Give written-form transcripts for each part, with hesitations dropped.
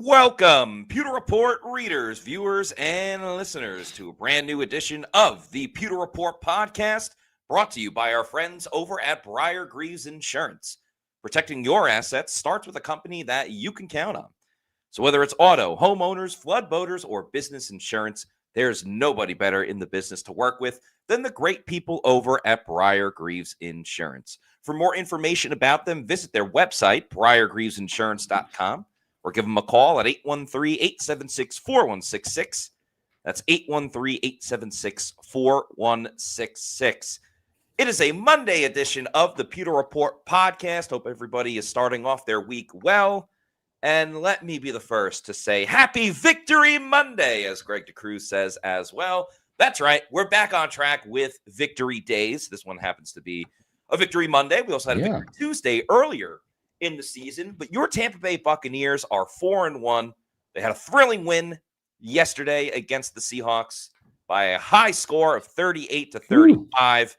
Welcome, Pewter Report readers, viewers, and listeners to a brand new edition of the Pewter Report podcast, brought to you by our friends over at Briar-Greaves Insurance. Protecting your assets starts with a company that you can count on. So whether it's auto, homeowners, flood boaters, or business insurance, there's nobody better in the business to work with than the great people over at Briar-Greaves Insurance. For more information about them, visit their website, briargreavesinsurance.com. or give them a call at 813-876-4166. That's 813-876-4166. It is a Monday edition of the Pewter Report podcast. Hope everybody is starting off their week well. And let me be the first to say Happy Victory Monday, as Greg DeCruz says as well. That's right. We're back on track with Victory Days. This one happens to be a Victory Monday. We also had a Victory Tuesday earlier in the season, but your Tampa Bay Buccaneers are 4-1. They had a thrilling win yesterday against the Seahawks by a high score of 38-35.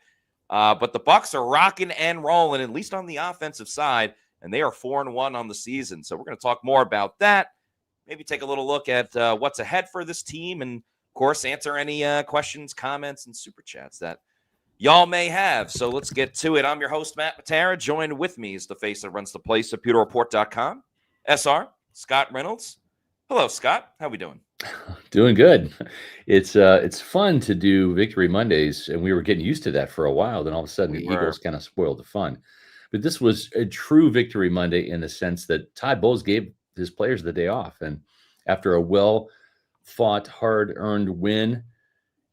But the Bucs are rocking and rolling, at least on the offensive side, and they are 4-1 on the season. So we're going to talk more about that. Maybe take a little look at what's ahead for this team, and of course, answer any questions, comments, and super chats that y'all may have. So let's get to it. I'm your host, Matt Matera. Joined with me is the face that runs the place at PewterReport.com, SR, Scott Reynolds. Hello, Scott. How we doing? Doing good. It's fun to do Victory Mondays, and we were getting used to that for a while. Then all of a sudden, the Eagles kind of spoiled the fun. But this was a true Victory Monday in the sense that Todd Bowles gave his players the day off. And after a well-fought, hard-earned win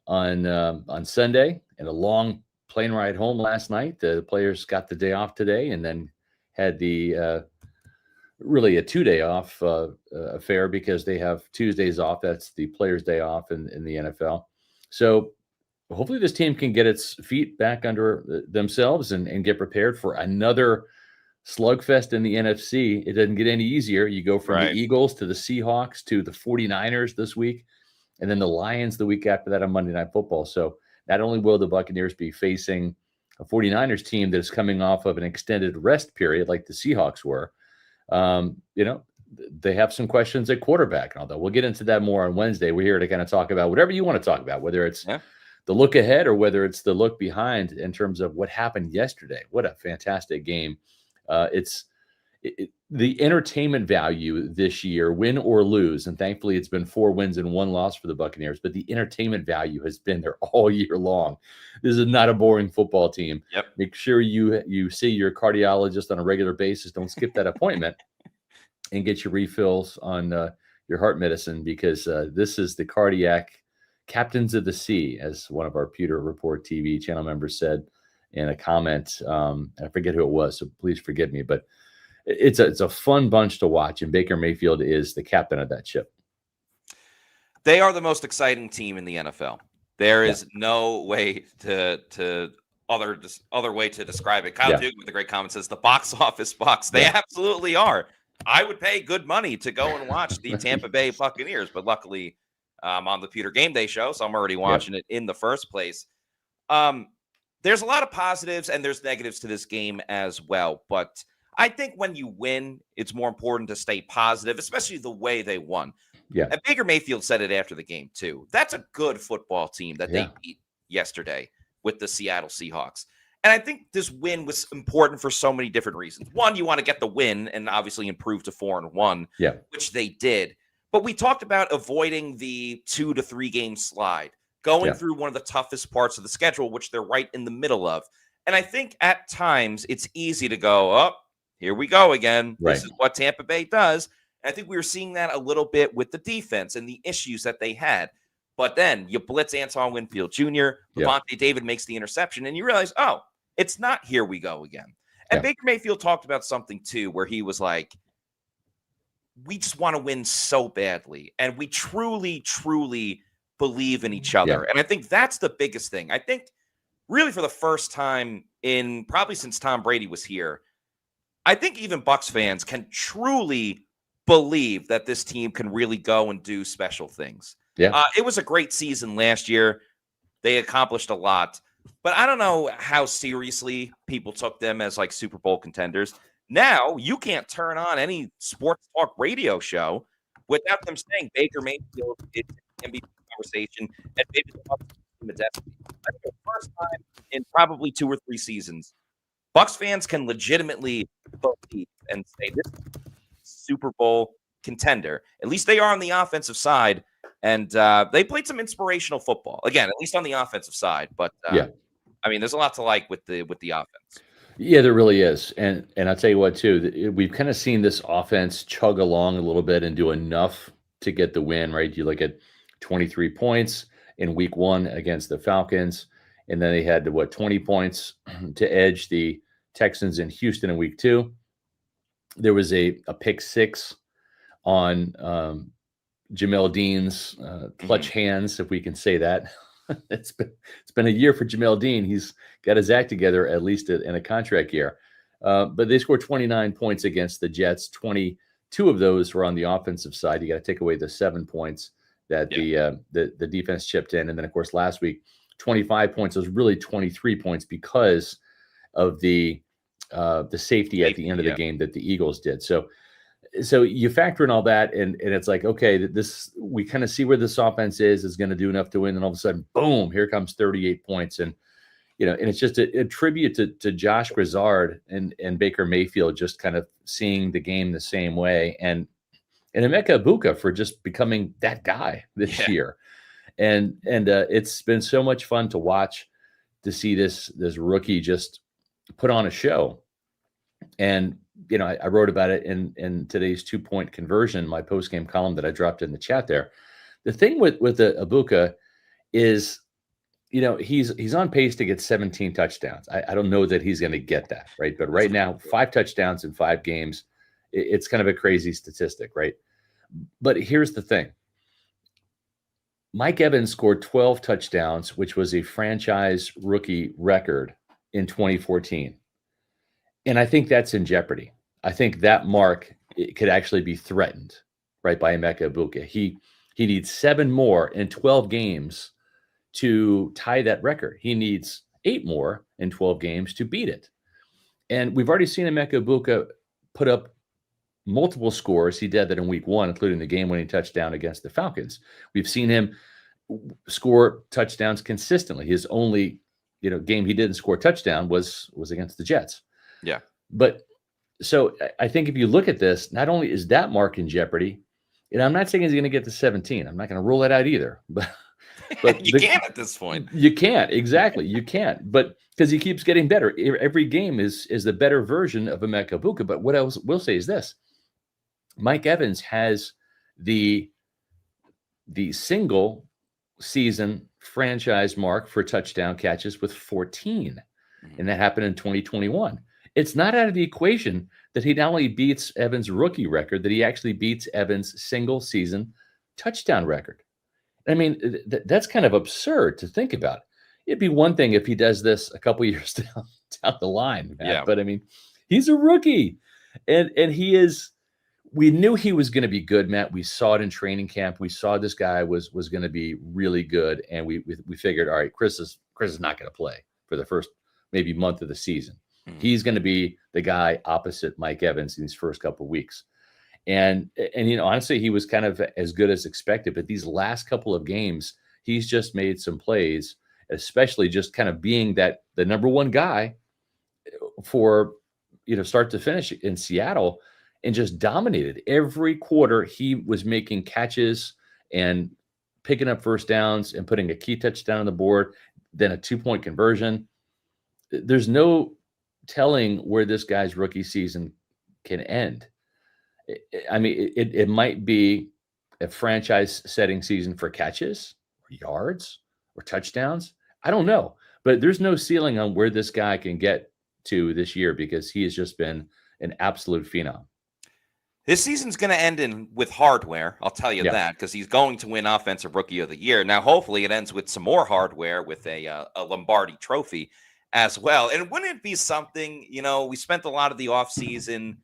on Sunday and a long plane ride home last night, the players got the day off today and then had the really a 2-day off affair because they have Tuesdays off. That's the players' day off in the NFL. So hopefully this team can get its feet back under themselves and get prepared for another slugfest in the NFC. It doesn't get any easier. You go from the Eagles to the Seahawks to the 49ers this week, and then the Lions the week after that on Monday Night Football. So not only will the Buccaneers be facing a 49ers team that is coming off of an extended rest period like the Seahawks were, they have some questions at quarterback. And although we'll get into that more on Wednesday, we're here to kind of talk about whatever you want to talk about, whether it's the look ahead or whether it's the look behind in terms of what happened yesterday. What a fantastic game. The entertainment value this year, win or lose, and thankfully it's been 4 wins and 1 loss for the Buccaneers, but the entertainment value has been there all year long. This is not a boring football team. Yep. Make sure you see your cardiologist on a regular basis. Don't skip that appointment and get your refills on your heart medicine, because this is the cardiac captains of the sea, as one of our Pewter Report TV channel members said in a comment. I forget who it was, so please forgive me, but it's a fun bunch to watch, and Baker Mayfield is the captain of that ship. They are the most exciting team in the NFL. There is no way other way to describe it. Kyle Duke with a great comment says the box office Bucs. They absolutely are. I would pay good money to go and watch the Tampa Bay Buccaneers, but luckily I'm on the Pewter Game Day show, so I'm already watching it in the first place. There's a lot of positives and there's negatives to this game as well, but I think when you win, it's more important to stay positive, especially the way they won. Yeah. And Baker Mayfield said it after the game, too. That's a good football team that they beat yesterday with the Seattle Seahawks. And I think this win was important for so many different reasons. One, you want to get the win and obviously improve to 4-1, which they did. But we talked about avoiding the 2 to 3 game slide, going through one of the toughest parts of the schedule, which they're right in the middle of. And I think at times it's easy to go, here we go again. This is what Tampa Bay does. And I think we were seeing that a little bit with the defense and the issues that they had. But then you blitz Antoine Winfield Jr., Levante David makes the interception, and you realize, it's not here we go again. And Baker Mayfield talked about something, too, where he was like, we just want to win so badly. And we truly, truly believe in each other. And I think that's the biggest thing. I think really for the first time in probably since Tom Brady was here, I think even Bucs fans can truly believe that this team can really go and do special things. It was a great season last year. They accomplished a lot. But I don't know how seriously people took them as like Super Bowl contenders. Now you can't turn on any sports talk radio show without them saying Baker Mayfield is in the MVP conversation and maybe the Bucs team of destiny. I think the first time in probably 2 or 3 seasons, Bucs fans can legitimately believe and say this is a Super Bowl contender. At least they are on the offensive side, and they played some inspirational football. Again, at least on the offensive side. But Yeah. I mean, there's a lot to like with the offense. Yeah, there really is. And I'll tell you what, too, we've kind of seen this offense chug along a little bit and do enough to get the win, right? You look at 23 points in week 1 against the Falcons, and then they had, 20 points to edge the Texans in Houston in week 2. There was a pick 6 on Jamel Dean's clutch hands, if we can say that. It's been a year for Jamel Dean. He's got his act together, at least in a contract year. But they scored 29 points against the Jets. 22 of those were on the offensive side. You got to take away the 7 points that the defense chipped in. And then, of course, last week, 25 points. It was really 23 points because of the safety at the end of the game that the Eagles did. So you factor in all that, and it's like, okay, we kind of see where this offense is going to do enough to win, and all of a sudden, boom, here comes 38 points, and and it's just a tribute to Josh Grizzard and Baker Mayfield, just kind of seeing the game the same way, and Emeka Egbuka for just becoming that guy this year, and it's been so much fun to watch, to see this rookie just put on a show. And I wrote about it in today's 2-point conversion, my post-game column that I dropped in the chat there. The thing with Egbuka is, he's on pace to get 17 touchdowns. I don't know that he's going to get that, right? But right now, 5 touchdowns in 5 games, it's kind of a crazy statistic, right? But here's the thing. Mike Evans scored 12 touchdowns, which was a franchise rookie record in 2014. And I think that's in jeopardy. I think that mark could actually be threatened, right, by Emeka Egbuka. He needs 7 more in 12 games to tie that record. He needs 8 more in 12 games to beat it. And we've already seen Emeka Egbuka put up multiple scores. He did that in week 1, including the game-winning touchdown against the Falcons. We've seen him score touchdowns consistently. His only game he didn't score a touchdown was against the Jets. Yeah. But so I think if you look at this, not only is that mark in jeopardy, and I'm not saying he's going to get to 17. I'm not going to rule that out either. But you can't at this point. You can't. Exactly. You can't. But because he keeps getting better. Every game is the better version of Emeka Egbuka. But what I will say is this. Mike Evans has the single season franchise mark for touchdown catches with 14. And that happened in 2021. It's not out of the equation that he not only beats Evans' rookie record, that he actually beats Evans' single season touchdown record. I mean, that's kind of absurd to think about. It'd be one thing if he does this a couple years down the line, Matt. Yeah. But I mean, he's a rookie, and he is. We knew he was going to be good, Matt. We saw it in training camp. We saw this guy was going to be really good, and we figured, all right, Chris is not going to play for the first maybe month of the season. He's going to be the guy opposite Mike Evans in these first couple of weeks. And honestly, he was kind of as good as expected. But these last couple of games, he's just made some plays, especially just kind of being the number one guy for, start to finish in Seattle, and just dominated. Every quarter, he was making catches and picking up first downs and putting a key touchdown on the board, then a 2-point conversion. There's no telling where this guy's rookie season can end. I mean, it might be a franchise-setting season for catches, or yards, or touchdowns. I don't know, but there's no ceiling on where this guy can get to this year, because he has just been an absolute phenom. This season's going to end with hardware. I'll tell you that, because he's going to win Offensive Rookie of the Year. Now, hopefully, it ends with some more hardware with a Lombardi Trophy as well. And wouldn't it be something? We spent a lot of the offseason,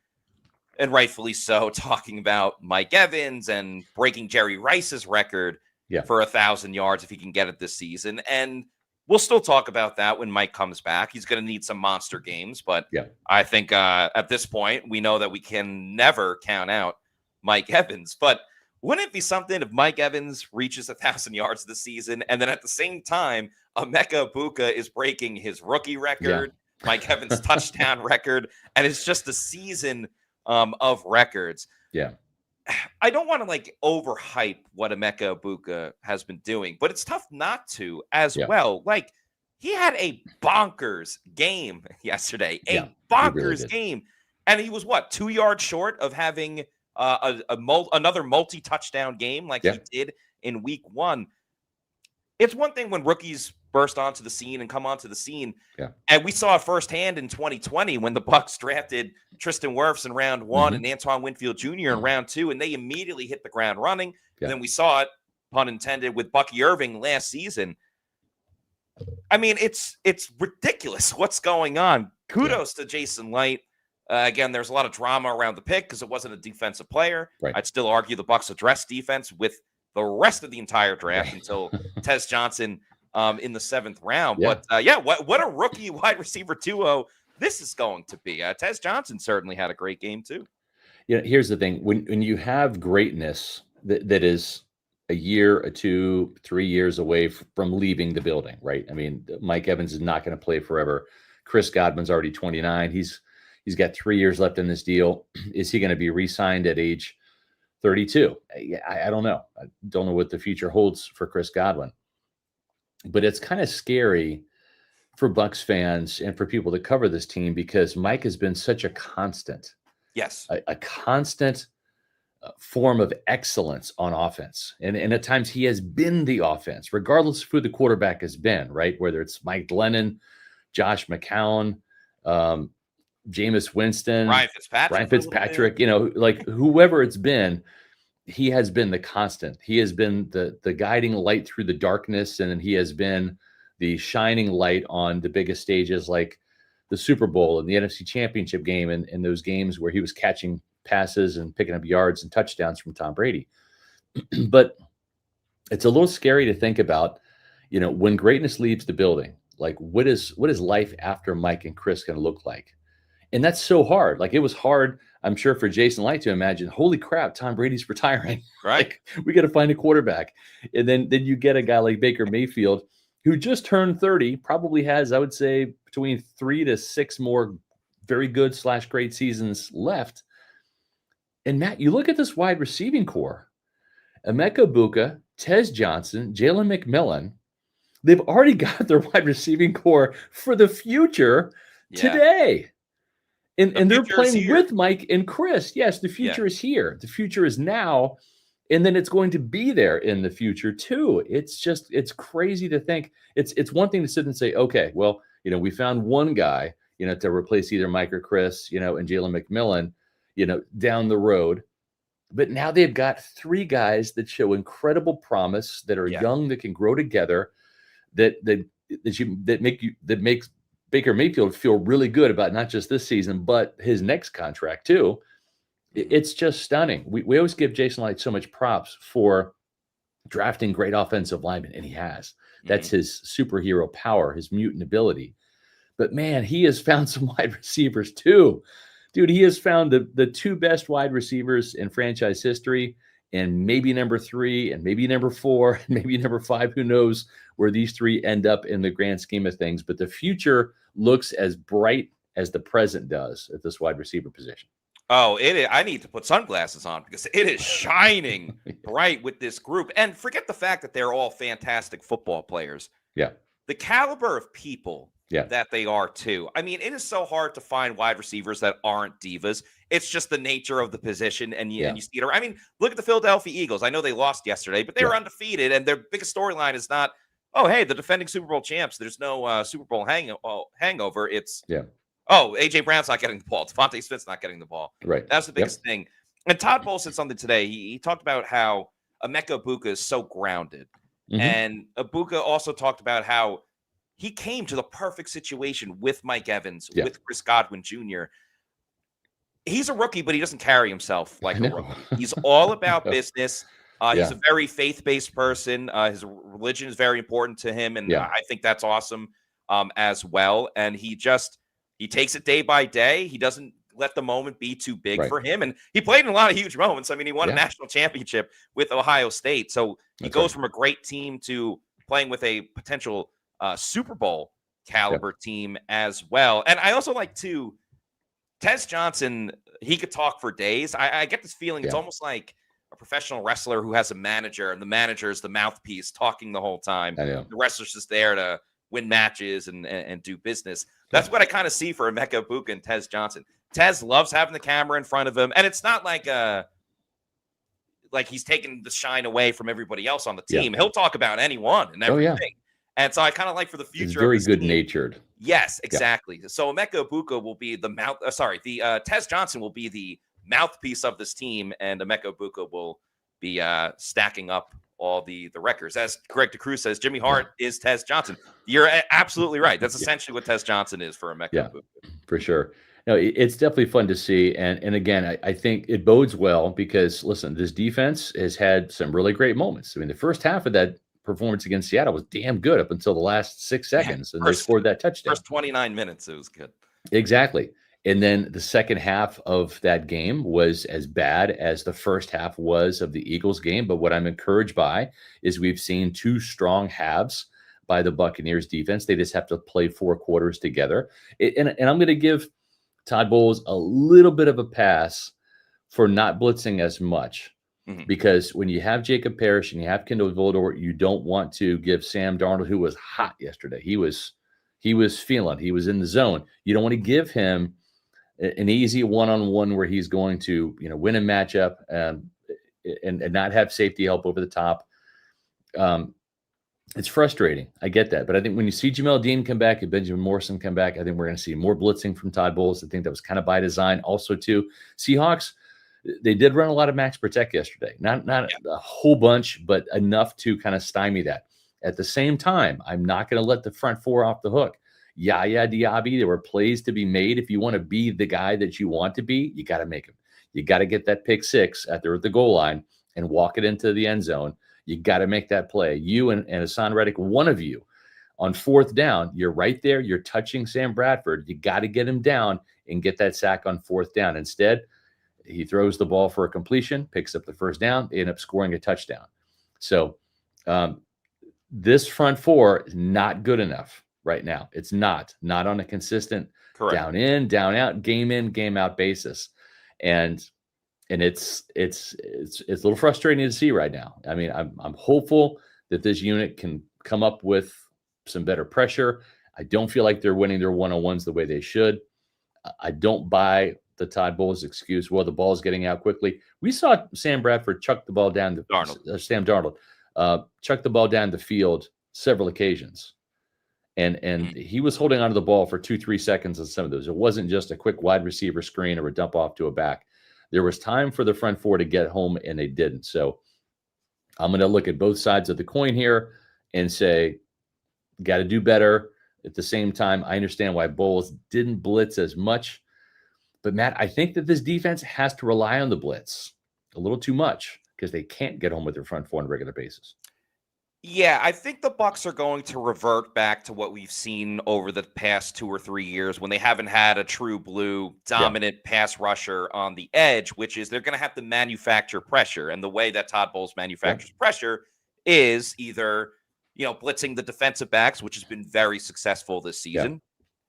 and rightfully so, talking about Mike Evans and breaking Jerry Rice's record for 1,000 yards if he can get it this season. And we'll still talk about that when Mike comes back. He's going to need some monster games, but I think at this point, we know that we can never count out Mike Evans. But Wouldn't it be something if Mike Evans reaches 1,000 yards this season, and then at the same time, Egbuka is breaking his rookie record, Mike Evans' touchdown record, and it's just a season of records. Yeah. I don't want to like overhype what Egbuka has been doing, but it's tough not to as well. Like, he had a bonkers game yesterday, really game. And he was, what, 2 yards short of having another multi-touchdown game like he did in week 1. It's one thing when rookies burst onto the scene and come onto the scene. And we saw it firsthand in 2020 when the Bucs drafted Tristan Wirfs in round 1 and Antoine Winfield Jr. in round 2, and they immediately hit the ground running. And then we saw it, pun intended, with Bucky Irving last season. I mean, it's ridiculous what's going on. Kudos to Jason Light. Again, there's a lot of drama around the pick because it wasn't a defensive player. I'd still argue the Bucs addressed defense with the rest of the entire draft until Tez Johnson in the 7th round. But what a rookie wide receiver duo this is going to be. Tez Johnson certainly had a great game too. Here's the thing: when you have greatness that is a year, 2, 3 years away from leaving the building, right? I mean, Mike Evans is not going to play forever. Chris Godwin's already 29. He's got 3 years left in this deal. Is he going to be re-signed at age 32? I don't know. I don't know what the future holds for Chris Godwin. But it's kind of scary for Bucs fans and for people that cover this team because Mike has been such a constant. Yes. A constant form of excellence on offense. And at times he has been the offense, regardless of who the quarterback has been, right? Whether it's Mike Glennon, Josh McCown, Jameis Winston, Ryan Fitzpatrick, like whoever it's been, he has been the constant. He has been the guiding light through the darkness, and he has been the shining light on the biggest stages like the Super Bowl and the NFC Championship game and those games where he was catching passes and picking up yards and touchdowns from Tom Brady. But it's a little scary to think about, when greatness leaves the building, like what is life after Mike and Chris going to look like? And that's so hard. Like, it was hard, I'm sure, for Jason Light to imagine, holy crap, Tom Brady's retiring. Right. Like, we got to find a quarterback. And then you get a guy like Baker Mayfield, who just turned 30, probably has, I would say, between 3 to 6 more very good / great seasons left. And Matt, you look at this wide receiving core, Egbuka, Tez Johnson, Jalen McMillan, they've already got their wide receiving core for the future today. And they're playing with Mike and Chris. Yes, the future is here. The future is now. And then it's going to be there in the future too. It's crazy to think. It's one thing to sit and say, okay, well, we found one guy, to replace either Mike or Chris, and Jalen McMillan, down the road. But now they've got 3 guys that show incredible promise, that are young, that can grow together, that makes Baker Mayfield feel really good about not just this season, but his next contract too. It's just stunning. We always give Jason Light so much props for drafting great offensive linemen, and he has. That's his superhero power, his mutant ability. But man, he has found some wide receivers too. Dude, he has found the 2 best wide receivers in franchise history, and maybe number 3 and maybe number 4 and maybe number 5. Who knows where these 3 end up in the grand scheme of things. But the future looks as bright as the present does at this wide receiver position. Oh, it is. I need to put sunglasses on because it is shining bright with this group. And forget the fact that they're all fantastic football players. Yeah. The caliber of people that they are too. I mean, it is so hard to find wide receivers that aren't divas. It's just the nature of the position, and you see it. I mean, look at the Philadelphia Eagles. I know they lost yesterday, but they were undefeated, and their biggest storyline is not, oh, hey, the defending Super Bowl champs. There's no Super Bowl hangover. It's oh, A.J. Brown's not getting the ball. Devontae Smith's not getting the ball. Right. That's the biggest thing. And Todd Bowles said something today. He talked about how Egbuka is so grounded. And Egbuka also talked about how he came to the perfect situation with Mike Evans, with Chris Godwin Jr. He's a rookie, but he doesn't carry himself like a rookie. He's all about business. He's a very faith-based person. His religion is very important to him, and I think that's awesome as well. And he takes it day by day. He doesn't let the moment be too big Right. for him. And he played in a lot of huge moments. I mean, he won a national championship with Ohio State. So he goes from a great team to playing with a potential Super Bowl caliber team as well. And I also like to Tez Johnson, he could talk for days. I get this feeling it's almost like a professional wrestler who has a manager, and the manager is the mouthpiece talking the whole time. The wrestler's just there to win matches and do business. That's what I kind of see for Emeka Egbuka and Tez Johnson. Tez loves having the camera in front of him, and it's not like he's taking the shine away from everybody else on the team. He'll talk about anyone and everything. And so I kind of like for the future. He's very good-natured. Yes, exactly. So Emeka Egbuka will be the Tez Johnson will be the mouthpiece of this team, and Emeka Egbuka will be stacking up all the records. As Greg DeCruz says, Jimmy Hart is Tez Johnson. You're absolutely right. That's essentially what Tez Johnson is for Emeka Egbuka. For sure. No, it's definitely fun to see. And again, I think it bodes well because, listen, this defense has had some really great moments. I mean, the first half of that performance against Seattle was damn good up until the last 6 seconds, and they scored that touchdown. First 29 minutes, it was good. Exactly. And then the second half of that game was as bad as the first half was of the Eagles game. But what I'm encouraged by is we've seen 2 strong halves by the Buccaneers defense. They just have to play 4 quarters together. And I'm going to give Todd Bowles a little bit of a pass for not blitzing as much. Because when you have Jacob Parrish and you have Kendall Vildor, you don't want to give Sam Darnold, who was hot yesterday. He was feeling, he was in the zone. You don't want to give him an easy one-on-one where he's going to, win a matchup and not have safety help over the top. It's frustrating. I get that. But I think when you see Jamel Dean come back and Benjamin Morrison come back, I think we're going to see more blitzing from Todd Bowles. I think that was kind of by design. Also, too, Seahawks, they did run a lot of max protect yesterday. Not a whole bunch, but enough to kind of stymie that. At the same time, I'm not going to let the front 4 off the hook. Yaya Diaby, there were plays to be made. If you want to be the guy that you want to be, you got to make him. You got to get that pick 6 at the goal line and walk it into the end zone. You got to make that play. You and Hassan Reddick, one of you, on 4th down, you're right there. You're touching Sam Bradford. You got to get him down and get that sack on 4th down. Instead, he throws the ball for a completion, picks up the first down, they end up scoring a touchdown. So this front 4 is not good enough right now. It's not on a consistent down in, down out, game in, game out basis. And it's a little frustrating to see right now. I mean, I'm hopeful that this unit can come up with some better pressure. I don't feel like they're winning their one-on-ones the way they should. I don't buy the Todd Bowles excuse, well, the ball's getting out quickly. We saw Sam Bradford chuck the ball down to Sam Darnold, chuck the ball down the field several occasions. And he was holding onto the ball for 2-3 seconds on some of those. It wasn't just a quick wide receiver screen or a dump off to a back. There was time for the front 4 to get home, and they didn't. So I'm going to look at both sides of the coin here and say, got to do better. At the same time, I understand why Bowles didn't blitz as much. But, Matt, I think that this defense has to rely on the blitz a little too much because they can't get home with their front 4 on a regular basis. Yeah, I think the Bucs are going to revert back to what we've seen over the past 2 or 3 years when they haven't had a true blue dominant pass rusher on the edge, which is they're going to have to manufacture pressure. And the way that Todd Bowles manufactures pressure is either, blitzing the defensive backs, which has been very successful this season.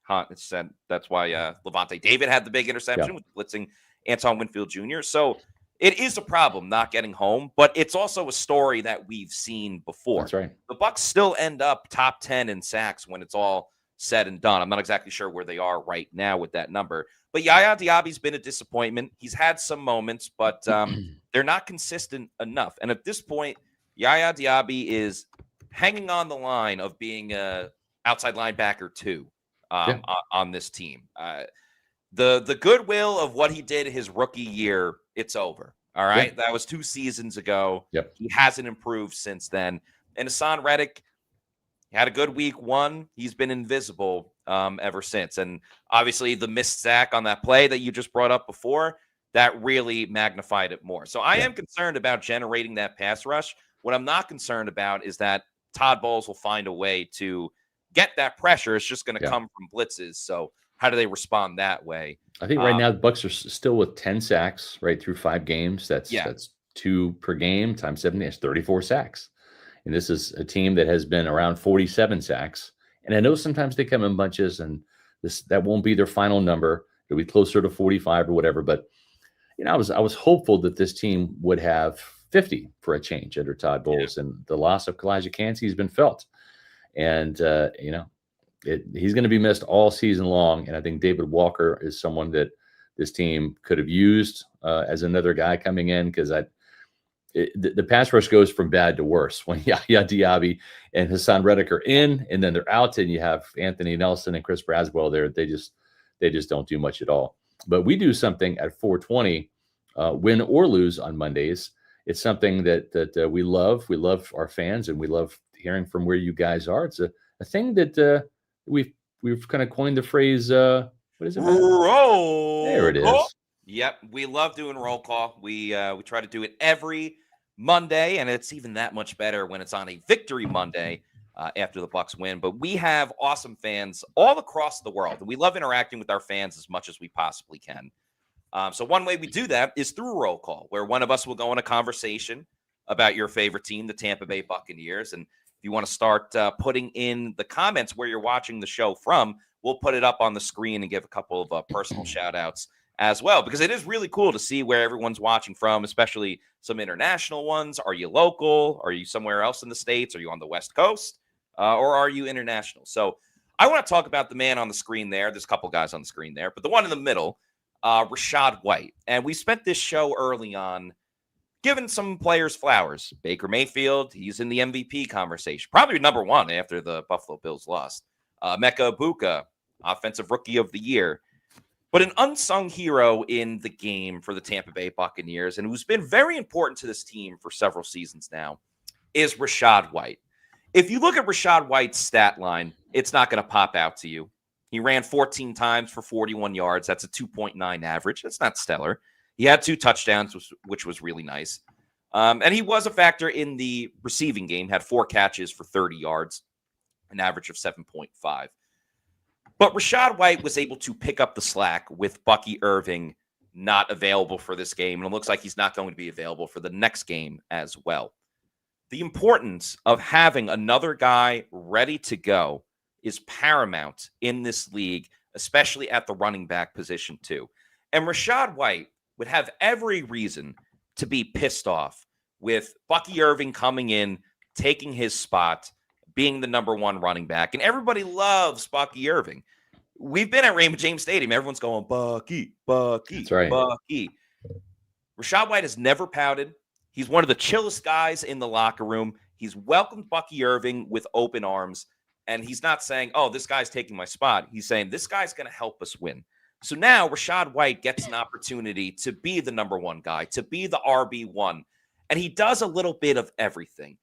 That's why Levante David had the big interception with blitzing Anton Winfield Jr. So it is a problem not getting home, but it's also a story that we've seen before. That's right. The Bucs still end up top 10 in sacks when it's all said and done. I'm not exactly sure where they are right now with that number. But Yaya Diaby's been a disappointment. He's had some moments, but they're not consistent enough. And at this point, Yaya Diaby is hanging on the line of being a outside linebacker 2 on this team. The goodwill of what he did his rookie year, it's over. All right. That was 2 seasons ago. He hasn't improved since then. And Hassan Reddick had a good week 1. He's been invisible ever since. And obviously the missed sack on that play that you just brought up before, that really magnified it more. So I am concerned about generating that pass rush. What I'm not concerned about is that Todd Bowles will find a way to get that pressure. It's just going to come from blitzes. So how do they respond that way? I think right now the Bucs are still with 10 sacks right through 5 games. That's 2 per game times 7 days, 34 sacks. And this is a team that has been around 47 sacks. And I know sometimes they come in bunches, and that won't be their final number. It'll be closer to 45 or whatever. But I was hopeful that this team would have 50 for a change under Todd Bowles, and the loss of Kalijah Kancey has been felt. And he's going to be missed all season long. And I think David Walker is someone that this team could have used as another guy coming in, because the pass rush goes from bad to worse when Yahya Diaby and Hassan Reddick are in, and then they're out, and you have Anthony Nelson and Chris Braswell there. They just don't do much at all. But we do something at 420, win or lose on Mondays. It's something that we love. We love our fans, and we love hearing from where you guys are. It's a thing that we've kind of coined the phrase. What is it? Roll. There it is. Yep, we love doing roll call. We try to do it every Monday, and it's even that much better when it's on a victory Monday after the Bucs win. But we have awesome fans all across the world, and we love interacting with our fans as much as we possibly can. So one way we do that is through roll call, where one of us will go in a conversation about your favorite team, the Tampa Bay Buccaneers. And if you want to start putting in the comments where you're watching the show from, we'll put it up on the screen and give a couple of personal shout outs as well, because it is really cool to see where everyone's watching from, especially some international ones. Are you local? Are you somewhere else in the States? Are you on the West Coast? Or are you international? So I want to talk about the man on the screen there. There's a couple guys on the screen there, but the one in the middle, Rashad White. And we spent this show early on giving some players flowers. Baker Mayfield, he's in the MVP conversation, probably number one after the Buffalo Bills lost. Egbuka, Offensive Rookie of the Year. But an unsung hero in the game for the Tampa Bay Buccaneers, and who's been very important to this team for several seasons now, is Rashad White. If you look at Rashad White's stat line, it's not going to pop out to you. He ran 14 times for 41 yards. That's a 2.9 average. That's not stellar. He had 2 touchdowns, which was really nice. And he was a factor in the receiving game, had 4 catches for 30 yards, an average of 7.5. But Rashad White was able to pick up the slack with Bucky Irving not available for this game. And it looks like he's not going to be available for the next game as well. The importance of having another guy ready to go is paramount in this league, especially at the running back position too. And Rashad White would have every reason to be pissed off with Bucky Irving coming in, taking his spot, being the number 1 running back. And everybody loves Bucky Irving. We've been at Raymond James Stadium. Everyone's going, Bucky, Bucky, that's right. Bucky. Rashad White has never pouted. He's one of the chillest guys in the locker room. He's welcomed Bucky Irving with open arms. And he's not saying, oh, this guy's taking my spot. He's saying, this guy's going to help us win. So now Rashad White gets an opportunity to be the number 1 guy, to be the RB1. And he does a little bit of everything.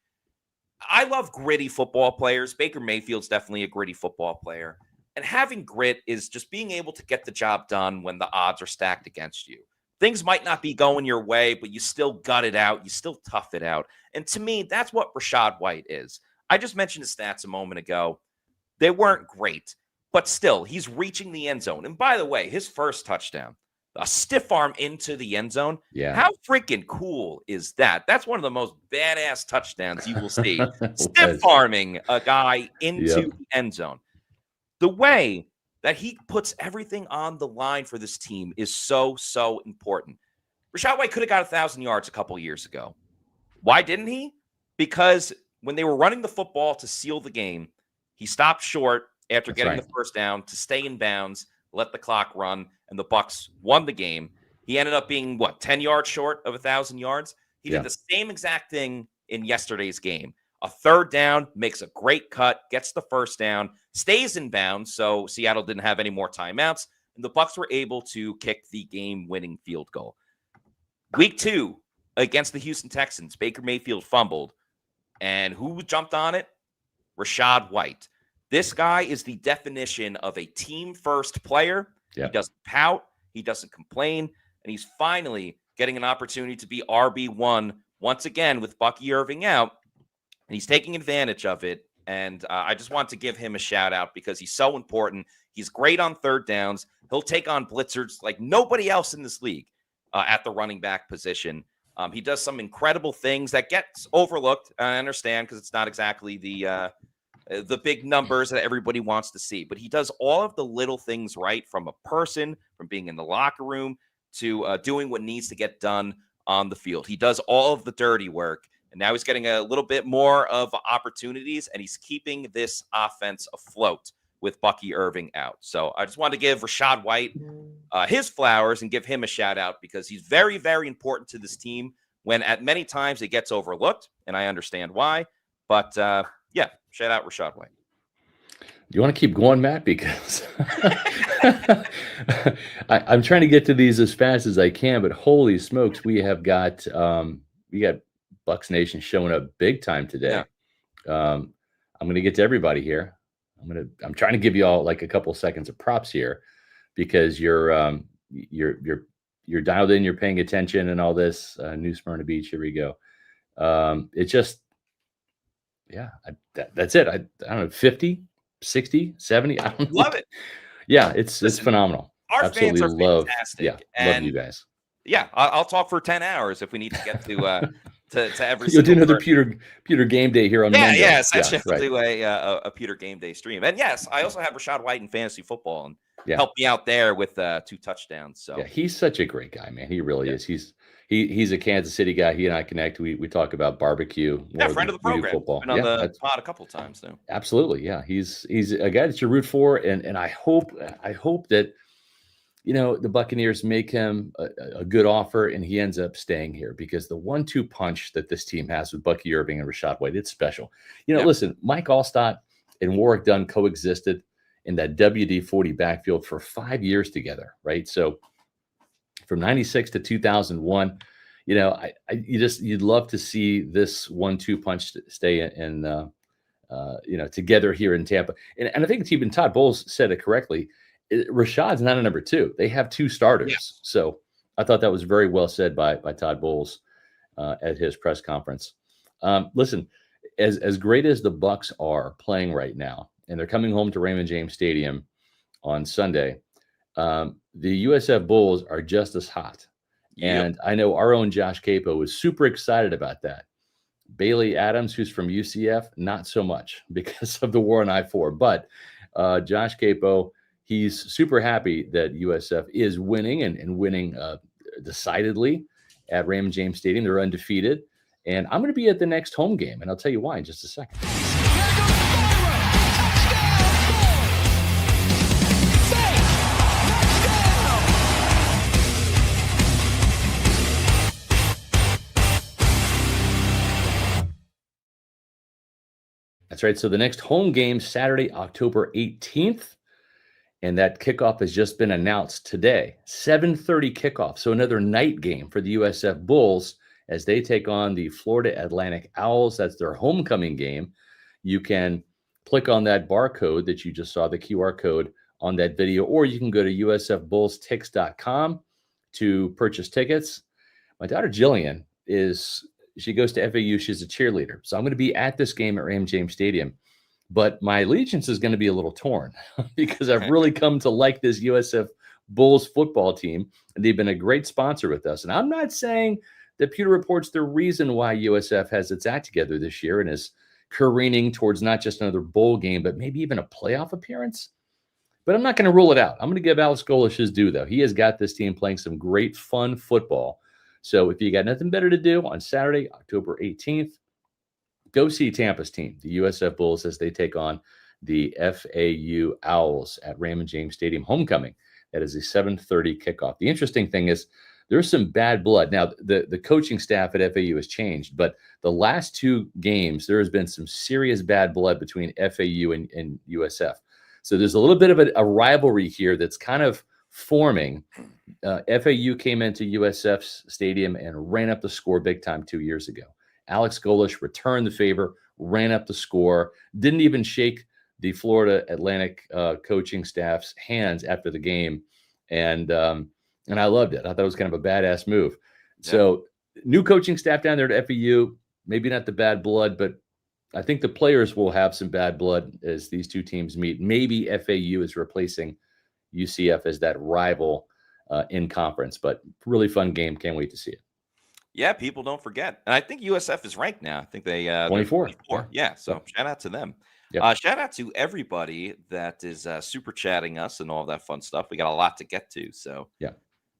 I love gritty football players. Baker Mayfield's definitely a gritty football player. And having grit is just being able to get the job done when the odds are stacked against you. Things might not be going your way, but you still gut it out. You still tough it out. And to me, that's what Rashad White is. I just mentioned his stats a moment ago. They weren't great, but still, he's reaching the end zone. And by the way, his first touchdown, a stiff arm into the end zone. Yeah. How freaking cool is that? That's one of the most badass touchdowns you will see. Stiff arming a guy into the end zone. The way that he puts everything on the line for this team is so, so important. Rashad White could have got 1,000 yards a couple years ago. Why didn't he? Because when they were running the football to seal the game, he stopped short after getting the first down to stay in bounds, let the clock run, and the Bucs won the game. He ended up being, 10 yards short of 1,000 yards? He did the same exact thing in yesterday's game. A third down, makes a great cut, gets the first down, stays in bounds, so Seattle didn't have any more timeouts, and the Bucs were able to kick the game-winning field goal. Week 2 against the Houston Texans, Baker Mayfield fumbled, and who jumped on it? Rashad White. This guy is the definition of a team-first player. He doesn't pout, he doesn't complain, and he's finally getting an opportunity to be RB1 once again with Bucky Irving out. And he's taking advantage of it, And I just want to give him a shout out because he's so important. He's great on third downs. He'll take on blitzers like nobody else in this league at the running back position. He does some incredible things that gets overlooked. I understand because it's not exactly the big numbers that everybody wants to see, but he does all of the little things right, from a person, from being in the locker room to doing what needs to get done on the field. He does all of the dirty work, and now he's getting a little bit more of opportunities, and he's keeping this offense afloat with Bucky Irving out. So I just wanted to give Rashad White his flowers and give him a shout out because he's very, very important to this team when at many times it gets overlooked, and I understand why. But yeah, shout out Rashad White. Do you want to keep going, Matt? Because I'm trying to get to these as fast as I can, but holy smokes, we got Bucs Nation showing up big time today. Yeah. I'm going to get to everybody here. I'm trying to give you all like a couple seconds of props here because you're dialed in, you're paying attention, and all this. New Smyrna Beach, here we go. It's just, yeah, that's it. I don't know, 50, 60, 70. I don't love it. Yeah, it's phenomenal. Our Absolutely fans are fantastic. Yeah, love you guys. Yeah, I'll talk for 10 hours if we need to get to every. You'll do another Pewter game day here on Monday. Yeah, essentially do a Pewter game day stream. And yes, I also have Rashad White in fantasy football and help me out there with 2 touchdowns. So yeah, he's such a great guy, man. He really is. He's a Kansas City guy. He and I connect. We talk about barbecue. Friend of the program. Football. Been on the pod a couple of times now. Absolutely, yeah. He's a guy that you root for, and I hope that the Buccaneers make him a good offer and he ends up staying here because the 1-2 punch that this team has with Bucky Irving and Rashad White, it's special. Listen, Mike Allstott and Warwick Dunn coexisted in that WD-40 backfield for 5 years together, right? So from 96 to 2001, you'd love to see this 1-2 punch stay in together here in Tampa. And I think even Todd Bowles said it correctly. Rashad's not a number 2. They have 2 starters. Yes. So I thought that was very well said by Todd Bowles at his press conference. Listen, as great as the Bucs are playing right now, and they're coming home to Raymond James Stadium on Sunday, the USF Bulls are just as hot. Yep. And I know our own Josh Capo was super excited about that. Bailey Adams, who's from UCF, not so much because of the war on I-4. But Josh Capo, he's super happy that USF is winning and winning decidedly at Raymond James Stadium. They're undefeated. And I'm going to be at the next home game, and I'll tell you why in just a second. That's right. So the next home game, Saturday, October 18th. And that kickoff has just been announced today. 7:30 kickoff. So another night game for the USF Bulls as they take on the Florida Atlantic Owls. That's their homecoming game. You can click on that barcode that you just saw, the QR code on that video, or you can go to usfbullstix.com to purchase tickets. My daughter Jillian she goes to FAU. She's a cheerleader. So I'm going to be at this game at Raymond James Stadium. But my allegiance is going to be a little torn because I've really come to like this USF Bulls football team. And they've been a great sponsor with us. And I'm not saying that Pewter Report's the reason why USF has its act together this year and is careening towards not just another bowl game, but maybe even a playoff appearance. But I'm not going to rule it out. I'm going to give Alex Golesh his due, though. He has got this team playing some great, fun football. So if you got nothing better to do on Saturday, October 18th, go see Tampa's team, the USF Bulls, as they take on the FAU Owls at Raymond James Stadium homecoming. That is a 7:30 kickoff. The interesting thing is there's some bad blood. Now, the coaching staff at FAU has changed, but the last 2 games, there has been some serious bad blood between FAU and USF. So there's a little bit of a rivalry here that's kind of forming. FAU came into USF's stadium and ran up the score big time 2 years ago. Alex Golesh returned the favor, ran up the score, didn't even shake the Florida Atlantic coaching staff's hands after the game. And I loved it. I thought it was kind of a badass move. Yeah. So new coaching staff down there at FAU, maybe not the bad blood, but I think the players will have some bad blood as these two teams meet. Maybe FAU is replacing UCF as that rival in conference, but really fun game. Can't wait to see it. Yeah, people don't forget. And I think USF is ranked now. I think they're 24. 24. Yeah, so Yep. shout out to them. Yep. Shout out to everybody that is super chatting us and all that fun stuff. We got a lot to get to. So Yeah.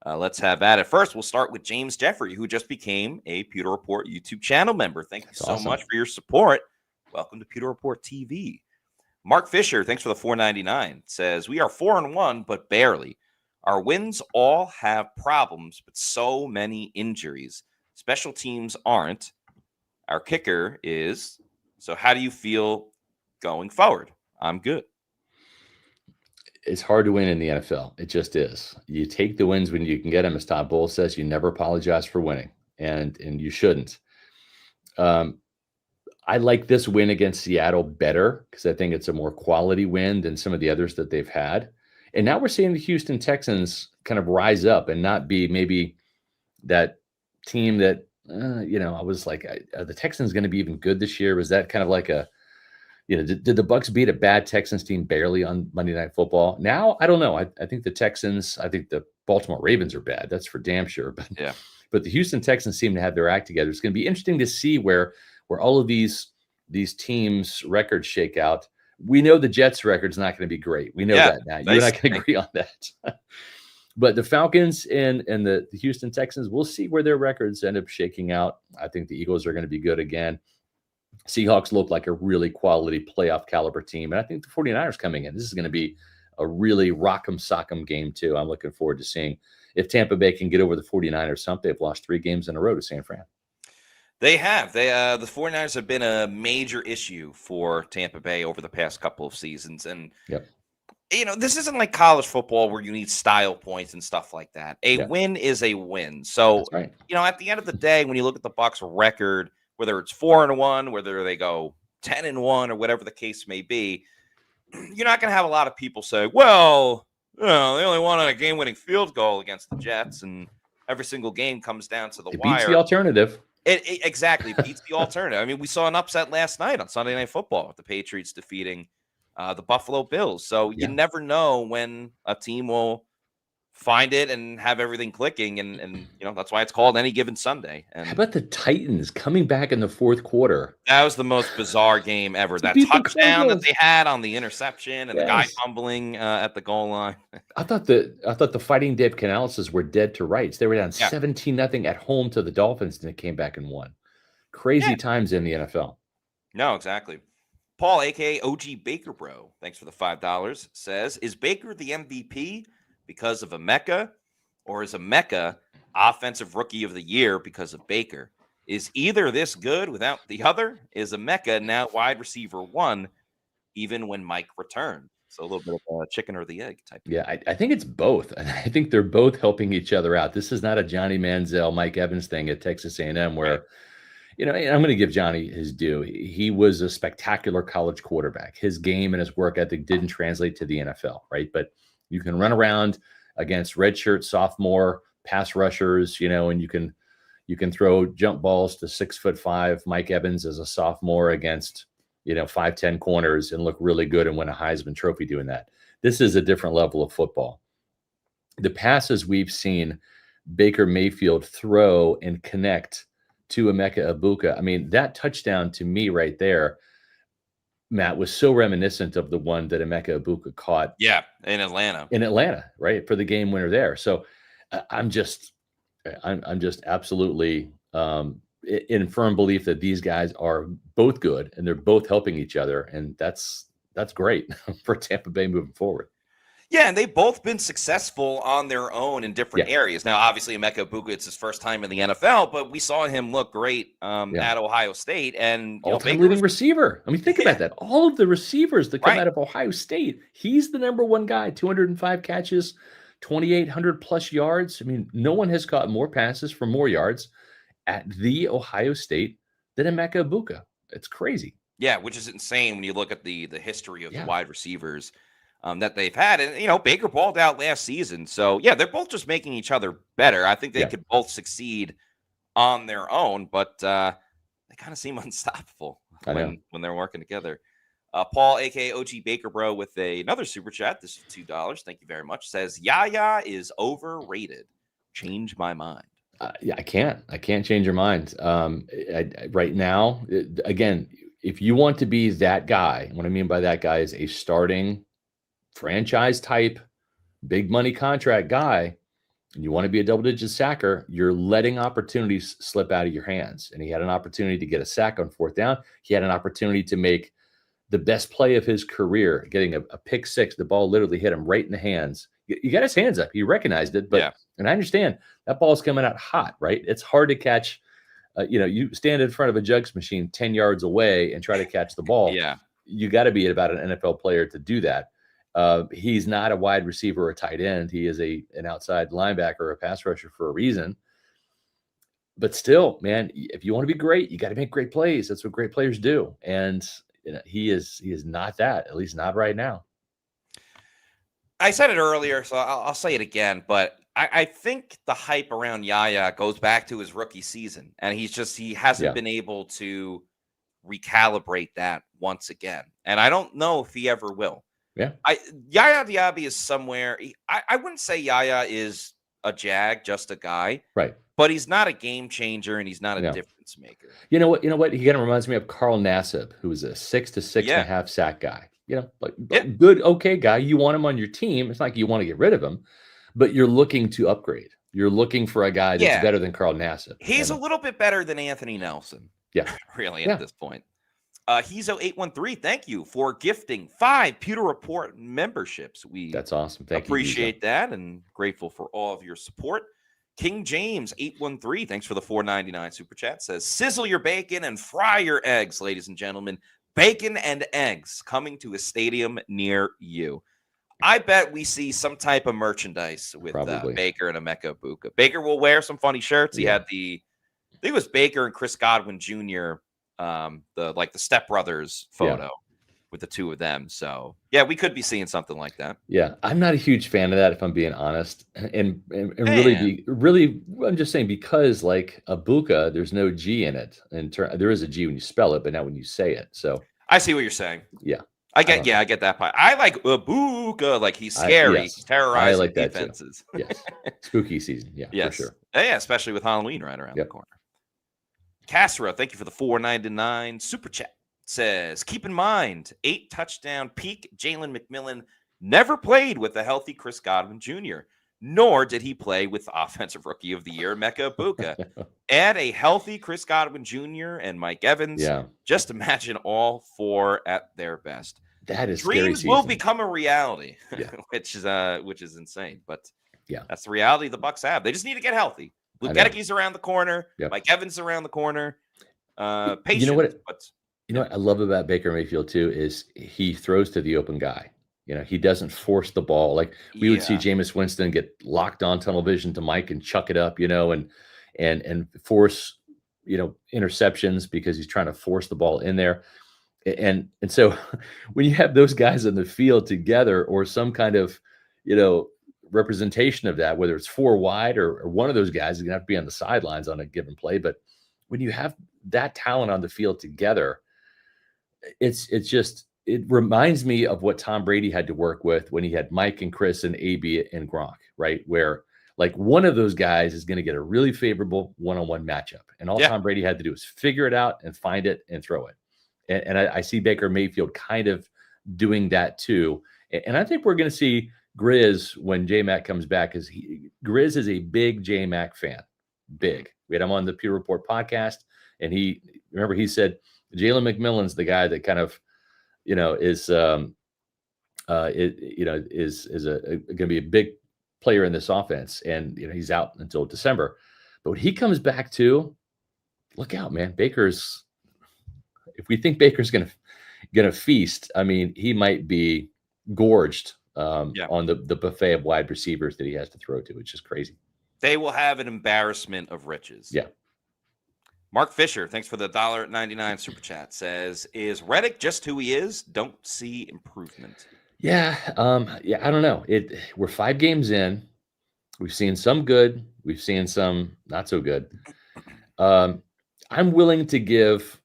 let's have at it. First, we'll start with James Jeffrey, who just became a Pewter Report YouTube channel member. Thank you so much for your support. Welcome to Pewter Report TV. Mark Fisher, thanks for the $4.99, says, we are 4-1, but barely. Our wins all have problems, but so many injuries. Special teams aren't. Our kicker is. So how do you feel going forward? I'm good. It's hard to win in the NFL. It just is. You take the wins when you can get them. As Todd Bowles says, you never apologize for winning, and you shouldn't. I like this win against Seattle better because I think it's a more quality win than some of the others that they've had. And now we're seeing the Houston Texans kind of rise up and not be maybe that team that, I was like, are the Texans going to be even good this year? Was that kind of like did the Bucs beat a bad Texans team barely on Monday Night Football? Now, I don't know. I think the Texans, I think the Baltimore Ravens are bad. That's for damn sure. But the Houston Texans seem to have their act together. It's going to be interesting to see where all of these teams' records shake out. We know the Jets' record's not going to be great. We know that now. You and I can agree on that. But the Falcons and the Houston Texans, we'll see where their records end up shaking out. I think the Eagles are going to be good again. Seahawks look like a really quality playoff caliber team. And I think the 49ers coming in, this is going to be a really rock'em sock'em game too. I'm looking forward to seeing if Tampa Bay can get over the 49ers hump. They've lost 3 games in a row to San Fran. They have. The 49ers have been a major issue for Tampa Bay over the past couple of seasons. And, this isn't like college football where you need style points and stuff like that. A win is a win. So, right. At the end of the day, when you look at the Bucs record, whether it's 4-1, whether they go 10-1 or whatever the case may be, you're not going to have a lot of people say, well, they only won on a game-winning field goal against the Jets, and every single game comes down to the wire. Beats the alternative. It exactly beats the alternative. I mean, we saw an upset last night on Sunday Night Football with the Patriots defeating the Buffalo Bills. So you never know when a team will find it and have everything clicking. And that's why it's called Any Given Sunday. And how about the Titans coming back in the fourth quarter? That was the most bizarre game ever. That touchdown that they had on the interception and the guy fumbling at the goal line. I thought the Fighting Dave Canales were dead to rights. They were down 17-0 at home to the Dolphins, and they came back and won. Crazy times in the NFL. No, exactly. Paul, a.k.a. OG Baker Bro, thanks for the $5, says, is Baker the MVP because of Egbuka, or is Egbuka Offensive Rookie of the Year because of Baker? Is either this good without the other? Is Egbuka now wide receiver 1, even when Mike returned? So a little bit of a chicken or the egg type. Yeah, I think it's both. I think they're both helping each other out. This is not a Johnny Manziel, Mike Evans thing at Texas A&M where, I'm going to give Johnny his due. He was a spectacular college quarterback. His game and his work ethic didn't translate to the NFL, right? But you can run around against redshirt sophomore pass rushers, and you can throw jump balls to 6'5" Mike Evans as a sophomore against 5'10" corners and look really good and win a Heisman Trophy doing that. This is a different level of football. The passes we've seen Baker Mayfield throw and connect to Egbuka. I mean, that touchdown to me right there, Matt, was so reminiscent of the one that Egbuka caught. Yeah, in Atlanta. In Atlanta, right, for the game winner there. So I'm just absolutely in firm belief that these guys are both good and they're both helping each other, and that's great for Tampa Bay moving forward. Yeah, and they've both been successful on their own in different areas. Now, obviously, Egbuka, it's his first time in the NFL, but we saw him look great at Ohio State. And all-time leading receiver. I mean, think about that. All of the receivers that come out of Ohio State, he's the number one guy. 205 catches, 2,800 plus yards. I mean, no one has caught more passes for more yards at the Ohio State than Egbuka. It's crazy. Yeah, which is insane when you look at the history of the wide receivers that they've had. And, Baker balled out last season. So, they're both just making each other better. I think they could both succeed on their own, but they kind of seem unstoppable. I know. when they're working together. Paul, aka OG Baker Bro, with another super chat. This is $2. Thank you very much. Says Yaya is overrated. Change my mind. Yeah, I can't change your mind. Right now, again, if you want to be that guy, what I mean by that guy is a starting franchise type, big money contract guy, and you want to be a double-digit sacker, you're letting opportunities slip out of your hands. And he had an opportunity to get a sack on 4th down. He had an opportunity to make the best play of his career, getting a pick six. The ball literally hit him right in the hands. He got his hands up. He recognized it, but and I understand that ball's coming out hot, right? It's hard to catch. You stand in front of a jugs machine 10 yards away and try to catch the ball. Yeah. You got to be about an NFL player to do that. He's not a wide receiver or a tight end. He is an outside linebacker or a pass rusher for a reason. But still, man, if you want to be great, you got to make great plays. That's what great players do. And he is not that, at least not right now. I said it earlier, so I'll say it again, but I think the hype around Yaya goes back to his rookie season, and he hasn't been able to recalibrate that once again. And I don't know if he ever will. Yeah. Yaya Diaby is somewhere. I wouldn't say Yaya is a jag, just a guy. Right. But he's not a game changer, and he's not a difference maker. You know what? He kind of reminds me of Carl Nassib, who was a 6 to 6.5 sack guy. Good, okay guy. You want him on your team. It's not like you want to get rid of him, but you're looking to upgrade. You're looking for a guy that's better than Carl Nassib. He's a little bit better than Anthony Nelson. Yeah. Really, at this point. Hezo813, thank you for gifting 5 Pewter Report memberships. That's awesome. Thank you. Appreciate that and grateful for all of your support. King James 813, thanks for the $4.99 super chat. Says, sizzle your bacon and fry your eggs, ladies and gentlemen. Bacon and eggs coming to a stadium near you. I bet we see some type of merchandise with Baker and Egbuka. Baker will wear some funny shirts. He had I think it was Baker and Chris Godwin Jr., the Step Brothers photo with the two of them. So yeah, we could be seeing something like that. Yeah, I'm not a huge fan of that, if I'm being honest. And really, I'm just saying, because like Egbuka, there's no G in it. There is a G when you spell it, but not when you say it. So I see what you're saying. Yeah. I get that part. I like Egbuka, like he's scary, he's terrorizing I like that defenses. Too. Yes. Spooky season. Yeah, for sure. Yeah, especially with Halloween right around the corner. Cassera, thank you for the $4.99 super chat. Says, keep in mind, 8 touchdown peak Jalen McMillan never played with a healthy Chris Godwin Jr., nor did he play with Offensive Rookie of the Year, Egbuka. Add a healthy Chris Godwin Jr. and Mike Evans. Yeah. Just imagine all 4 at their best. That is dreams will become a reality, which is insane. But that's the reality the Bucs have. They just need to get healthy. Luke Gedecke's around the corner. Mike Evans around the corner. Patience. You know what I love about Baker Mayfield too is he throws to the open guy. He doesn't force the ball. Like we would see Jameis Winston get locked on tunnel vision to Mike and chuck it up, and force, interceptions because he's trying to force the ball in there. And so when you have those guys in the field together, or some kind of, representation of that, whether it's 4 wide or one of those guys is gonna have to be on the sidelines on a given play. But when you have that talent on the field together, it reminds me of what Tom Brady had to work with when he had Mike and Chris and AB and Gronk, right? Where like one of those guys is going to get a really favorable one-on-one matchup. And all Tom Brady had to do is figure it out and find it and throw it. And I see Baker Mayfield kind of doing that too. And I think we're going to see Grizz when J-Mac comes back, because Grizz is a big J-Mac fan. Big. We had him on the Pewter Report podcast, and he said Jalen McMillan's the guy that kind of, is going to be a big player in this offense, and he's out until December. But when he comes back too, look out, man. If we think Baker's going to feast, I mean, he might be gorged on the buffet of wide receivers that he has to throw to. It's just crazy. They will have an embarrassment of riches. Yeah. Mark Fisher, thanks for the $1.99 super chat, says, is Reddick just who he is? Don't see improvement. Yeah. I don't know. We're 5 games in. We've seen some good. We've seen some not so good. I'm willing to give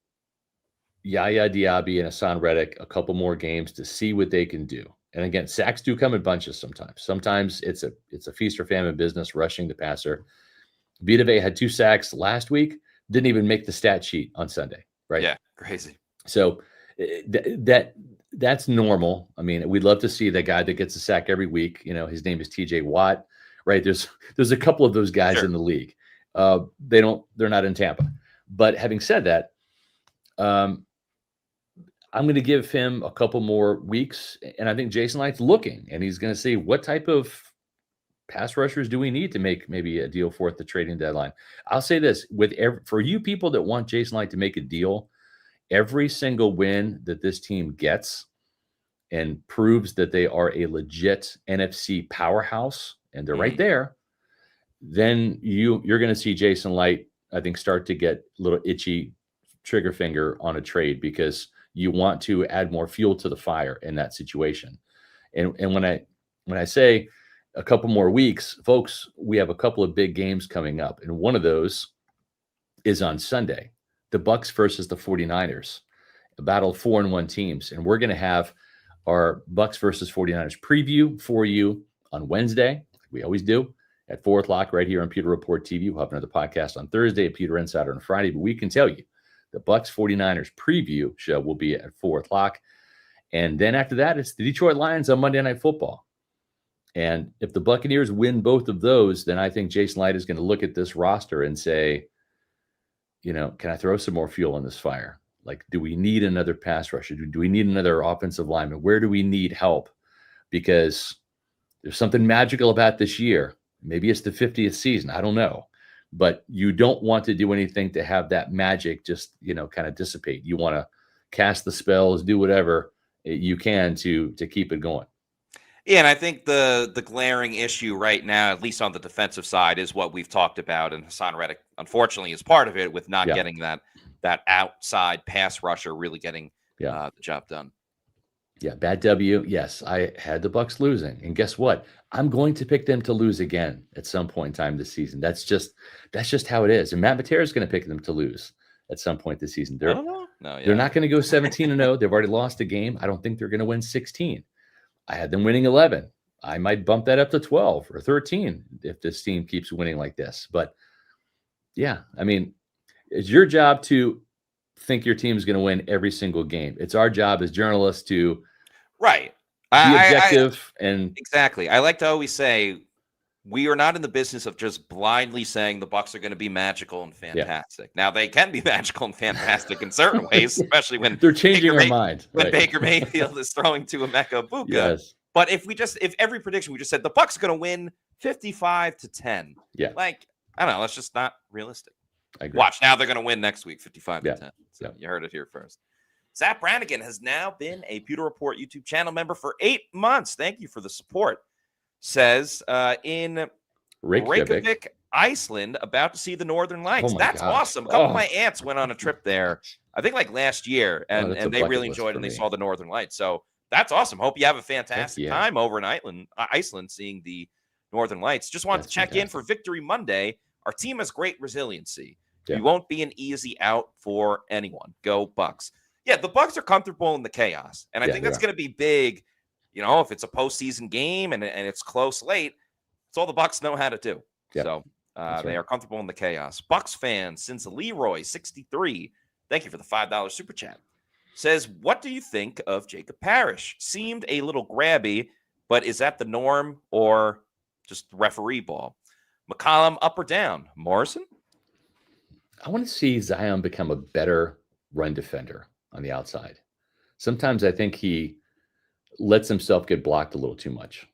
Yaya Diaby and Hassan Reddick a couple more games to see what they can do. And again, sacks do come in bunches sometimes. Sometimes it's a feast or famine business rushing the passer. Vita Vea had 2 sacks last week, didn't even make the stat sheet on Sunday, right? Yeah, crazy. So that's normal. I mean, we'd love to see the guy that gets a sack every week. His name is TJ Watt, right? There's a couple of those guys in the league. They're not in Tampa. But having said that, I'm going to give him a couple more weeks, and I think Jason Licht's looking, and he's going to see what type of pass rushers do we need to make maybe a deal for at the trading deadline. I'll say this, for you people that want Jason Licht to make a deal, every single win that this team gets and proves that they are a legit NFC powerhouse, and they're right there, then you're going to see Jason Licht, I think, start to get a little itchy trigger finger on a trade, because you want to add more fuel to the fire in that situation. And when I say a couple more weeks, folks, we have a couple of big games coming up, and one of those is on Sunday, the Bucs versus the 49ers, a battle of 4-1 teams. And we're going to have our Bucs versus 49ers preview for you on Wednesday. We always do at 4:00 right here on Pewter Report TV. We'll have another podcast on Thursday at Pewter Insider on Friday, but we can tell you the Bucs 49ers preview show will be at 4:00. And then after that, it's the Detroit Lions on Monday Night Football. And if the Buccaneers win both of those, then I think Jason Licht is going to look at this roster and say, can I throw some more fuel on this fire? Like, do we need another pass rusher? Do we need another offensive lineman? Where do we need help? Because there's something magical about this year. Maybe it's the 50th season. I don't know. But you don't want to do anything to have that magic just, kind of dissipate. You want to cast the spells, do whatever you can to keep it going. Yeah, and I think the glaring issue right now, at least on the defensive side, is what we've talked about, and Hassan Reddick, unfortunately, is part of it with not getting that outside pass rusher really getting the job done. Yeah, bad W. Yes, I had the Bucs losing, and guess what? I'm going to pick them to lose again at some point in time this season. That's just how it is. And Matt Matera is going to pick them to lose at some point this season. They're not going to go 17-0. They've already lost a game. I don't think they're going to win 16. I had them winning 11. I might bump that up to 12 or 13 if this team keeps winning like this. But yeah, I mean, it's your job to think your team's going to win every single game. It's our job as journalists to be objective. And exactly. I like to always say we are not in the business of just blindly saying the Bucs are going to be magical and fantastic. Now, they can be magical and fantastic in certain ways, especially when they're changing our mind. When Baker Mayfield is throwing to Emeka Egbuka. Yes. But if every prediction we just said the Bucs are going to win 55-10, I don't know, that's just not realistic. I agree. Watch, now they're going to win next week 55-10. So you heard it here first. Zach Brannigan has now been a Pewter Report YouTube channel member for 8 months. Thank you for the support. Says in Reykjavik, Iceland, about to see the Northern Lights. That's awesome. A couple of my aunts went on a trip there, I think like last year, and they really enjoyed it, and they saw the Northern Lights. So that's awesome. Hope you have a fantastic time over in Iceland seeing the Northern Lights. Just wanted to check in for Victory Monday. Our team has great resiliency. We won't be an easy out for anyone. Go Bucs. Yeah, the Bucs are comfortable in the chaos, and I think that's going to be big. If it's a postseason game and it's close late, it's all the Bucs know how to do. So they are comfortable in the chaos. Bucs fans, since Leroy63, thank you for the $5 super chat, says, what do you think of Jacob Parrish? Seemed a little grabby, but is that the norm or just referee ball? McCollum, up or down? Morrison? I want to see Zion become a better run defender on the outside. Sometimes I think he lets himself get blocked a little too much.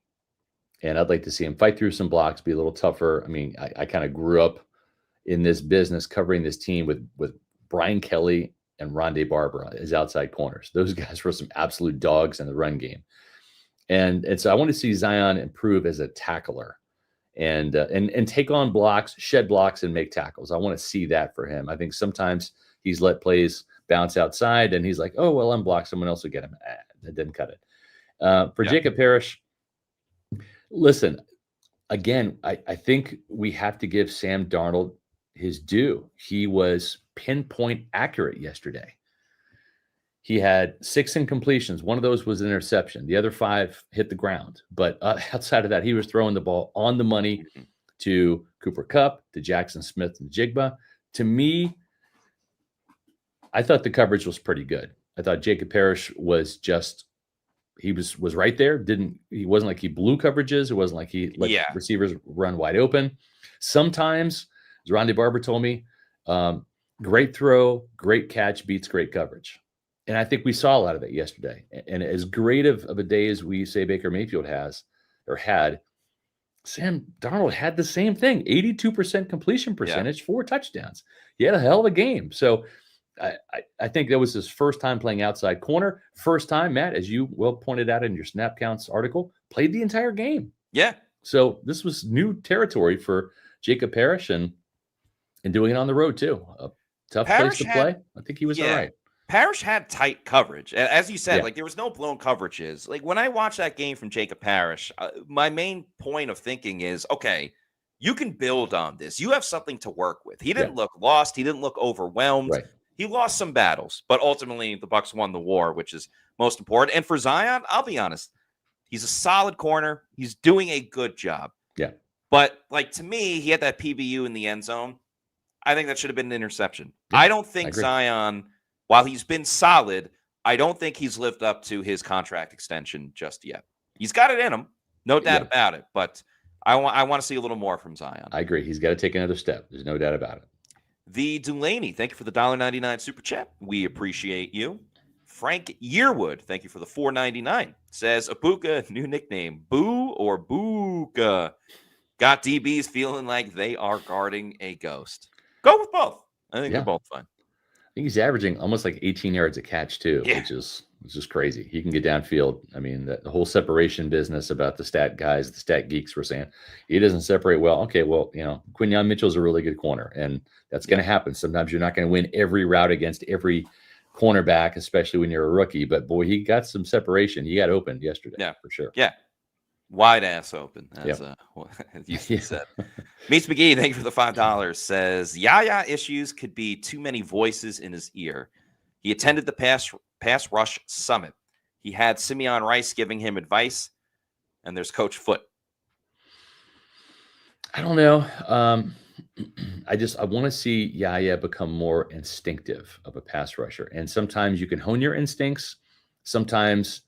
And I'd like to see him fight through some blocks, be a little tougher. I mean, I kind of grew up in this business covering this team with Brian Kelly and Rondé Barber as outside corners. Those guys were some absolute dogs in the run game. And so I want to see Zion improve as a tackler and take on blocks, shed blocks, and make tackles. I want to see that for him. I think sometimes he's let plays bounce outside and he's like, oh, well, I'm blocked. Someone else will get him. That didn't cut it. For Jacob Parrish, listen, again, I think we have to give Sam Darnold his due. He was pinpoint accurate yesterday. He had 6 incompletions. One of those was an interception. The other 5 hit the ground. But outside of that, he was throwing the ball on the money to Cooper Kupp, to Jackson Smith and Jigba. To me, I thought the coverage was pretty good. I thought Jacob Parrish was just he was right there. He wasn't like he blew coverages. It wasn't like he let receivers run wide open. Sometimes, as Ronde Barber told me, great throw, great catch beats great coverage. And I think we saw a lot of it yesterday. And as great of a day as we say Baker Mayfield had, Sam Darnold had the same thing, 82% completion percentage, 4 touchdowns. He had a hell of a game. So I think that was his first time playing outside corner. First time, Matt, as you well pointed out in your snap counts article, played the entire game. Yeah. So this was new territory for Jacob Parrish and doing it on the road too. A tough place to play. I think he was all right. Parrish had tight coverage. As you said, like there was no blown coverages. Like when I watched that game from Jacob Parrish, my main point of thinking is, okay, you can build on this. You have something to work with. He didn't look lost. He didn't look overwhelmed. Right. He lost some battles, but ultimately the Bucs won the war, which is most important. And for Zion, I'll be honest, he's a solid corner. He's doing a good job. Yeah. But like to me, he had that PBU in the end zone. I think that should have been an interception. Yeah, I don't think Zion, while he's been solid, I don't think he's lived up to his contract extension just yet. He's got it in him, no doubt about it. But I want to see a little more from Zion. I agree. He's got to take another step. There's no doubt about it. The Dulaney, thank you for the $1.99 super chat. We appreciate you. Frank Yearwood, thank you for the $4.99. Says Egbuka, new nickname, Boo or Buka. Got DBs feeling like they are guarding a ghost. Go with both. I think they're both fine. I think he's averaging almost like 18 yards a catch too, which is crazy. He can get downfield. I mean, the whole separation business about the stat guys, the stat geeks were saying he doesn't separate well. Okay, well, Quinyon Mitchell's a really good corner, and that's going to happen. Sometimes you're not going to win every route against every cornerback, especially when you're a rookie. But boy, he got some separation. He got opened yesterday, for sure. Yeah. Wide ass open, as you said. Meets McGee, thank you for the $5. Says Yaya issues could be too many voices in his ear. He attended the pass rush summit. He had Simeon Rice giving him advice, and there's Coach Foot. I don't know. I want to see Yaya become more instinctive of a pass rusher. And sometimes you can hone your instincts. Sometimes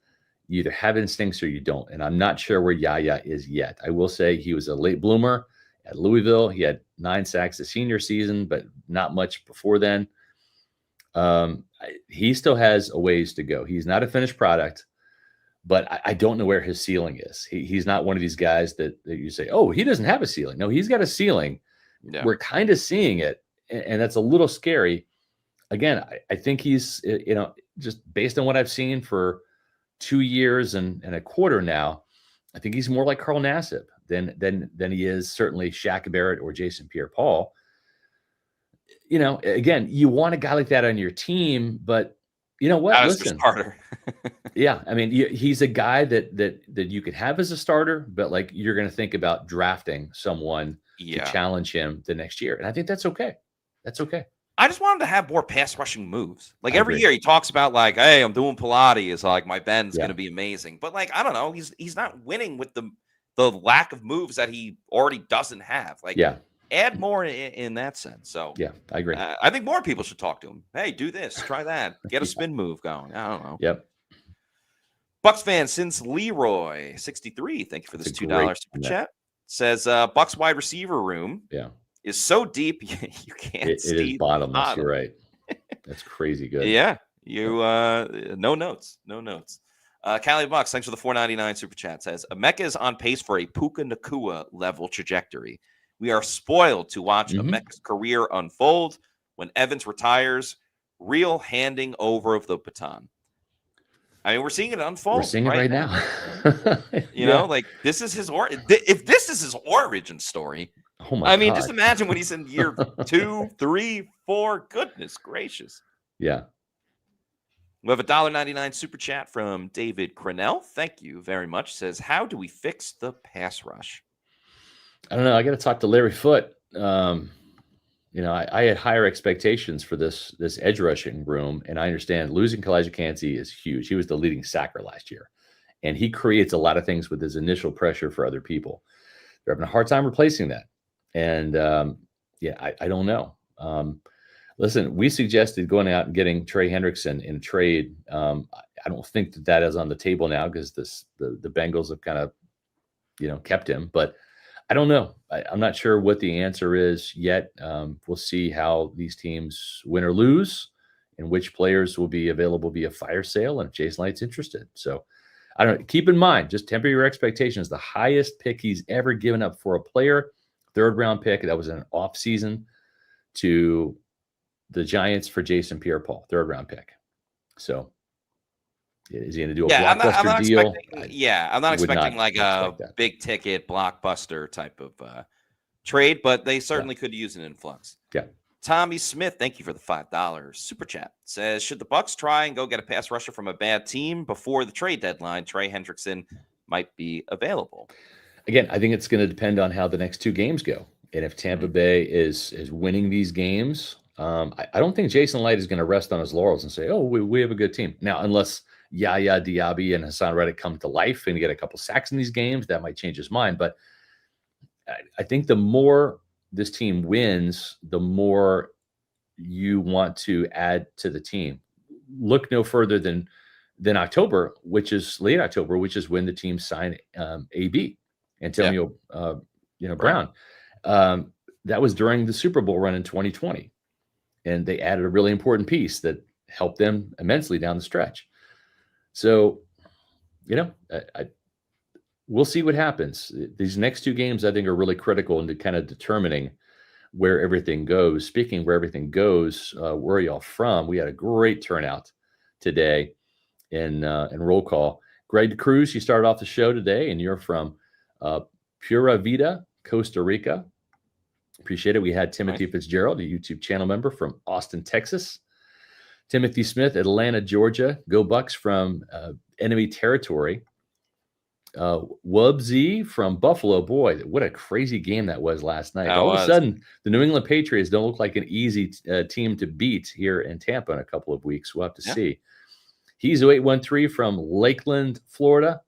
you either have instincts or you don't. And I'm not sure where Yaya is yet. I will say he was a late bloomer at Louisville. He had 9 sacks the senior season, but not much before then. He still has a ways to go. He's not a finished product, but I don't know where his ceiling is. He's not one of these guys that you say, oh, he doesn't have a ceiling. No, he's got a ceiling. Yeah. We're kind of seeing it, and that's a little scary. Again, I think he's, just based on what I've seen for 2 years and a quarter now, I think he's more like Carl Nassib than he is certainly Shaq Barrett or Jason Pierre-Paul. Again, you want a guy like that on your team, but you know what? Listen, starter. Yeah, I mean, he's a guy that you could have as a starter, but like you're going to think about drafting someone to challenge him the next year, and I think that's okay. That's okay. I just want him to have more pass rushing moves. Like every year he talks about like, hey, I'm doing Pilates. Like my bend's going to be amazing. But like, I don't know. He's not winning with the lack of moves that he already doesn't have. Like add more in that sense. So yeah, I agree. I think more people should talk to him. Hey, do this, try that, get a spin move going. I don't know. Yep. Bucs fan since Leroy 63. Thank you for this $2 super chat. Says Bucs wide receiver room. Yeah. Is so deep you can't see. It is bottomless. Bottom. You're right. That's crazy good. Yeah. You no notes. Cali Bucks, thanks for the $4.99 super chat. Says Emeka is on pace for a Puka Nacua level trajectory. We are spoiled to watch Emeka's career unfold. When Evans retires, real handing over of the baton. I mean, we're seeing it unfold. We're seeing it right now. You know, like this is his if this is his origin story. Oh my God. Just imagine when he's in year 2, 3, 4. Goodness gracious. Yeah. We have a $1.99 super chat from David Crenell. Thank you very much. Says, how do we fix the pass rush? I don't know. I got to talk to Larry Foote. I had higher expectations for this edge rushing room, and I understand losing Kalijah Kancey is huge. He was the leading sacker last year, and he creates a lot of things with his initial pressure for other people. They're having a hard time replacing that, and I don't know. Listen, we suggested going out and getting Trey Hendrickson in trade. I don't think that is on the table now because the Bengals have kind of kept him, but I don't know. I'm not sure what the answer is yet. We'll see how these teams win or lose and which players will be available via fire sale and if Jason Light's interested. So I don't keep in mind, just temper your expectations. The highest pick he's ever given up for a player, 3rd round pick. That was an off season to the Giants for Jason Pierre-Paul, 3rd round pick. So is he going to do a blockbuster deal? I'm not expecting like a big ticket blockbuster type of trade, but they certainly could use an influx. Yeah. Tommy Smith, thank you for the $5 super chat. Says, should the Bucs try and go get a pass rusher from a bad team before the trade deadline? Trey Hendrickson might be available. Again, I think it's going to depend on how the next 2 games go. And if Tampa Bay is winning these games, I don't think Jason Light is going to rest on his laurels and say, oh, we have a good team. Now, unless Yaya Diaby and Hassan Reddick come to life and get a couple sacks in these games, that might change his mind. But I think the more this team wins, the more you want to add to the team. Look no further than October, which is late October, which is when the team signed AB, Antonio Brown. That was during the Super Bowl run in 2020. And they added a really important piece that helped them immensely down the stretch. So, we'll see what happens. These next 2 games, I think, are really critical into kind of determining where everything goes. Speaking of where everything goes, where are y'all from? We had a great turnout today in roll call. Greg Cruz, you started off the show today, and you're from Pura Vida, Costa Rica. Appreciate it. We had Timothy Fitzgerald, a YouTube channel member from Austin, Texas. Timothy Smith, Atlanta, Georgia. Go Bucs from enemy territory. Wubsy from Buffalo. Boy, what a crazy game that was last night. All of a sudden, the New England Patriots don't look like an easy team to beat here in Tampa in a couple of weeks. We'll have to see. He's 0813 from Lakeland, Florida.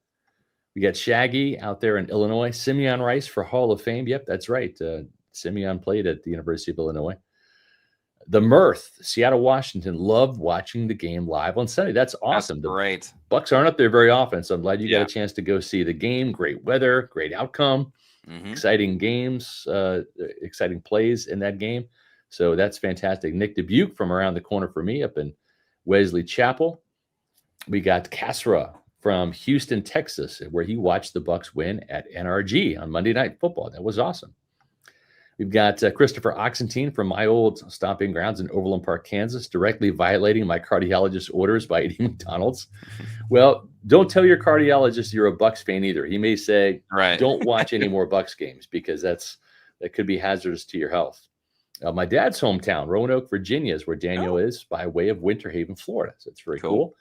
We got Shaggy out there in Illinois. Simeon Rice for Hall of Fame. Yep, that's right. Simeon played at the University of Illinois. The Mirth, Seattle, Washington, loved watching the game live on Sunday. That's awesome. That's great. The Bucs aren't up there very often, so I'm glad you got a chance to go see the game. Great weather, great outcome, exciting games, exciting plays in that game. So that's fantastic. Nick Dubuque from around the corner for me up in Wesley Chapel. We got Casra from Houston, Texas, where he watched the Bucs win at NRG on Monday Night Football. That was awesome. We've got Christopher Oxentine from my old stomping grounds in Overland Park, Kansas, directly violating my cardiologist's orders by eating McDonald's. Well, don't tell your cardiologist you're a Bucs fan either. He may say, don't watch any more Bucs games because that could be hazardous to your health. My dad's hometown, Roanoke, Virginia, is where Daniel is by way of Winter Haven, Florida. So it's very cool.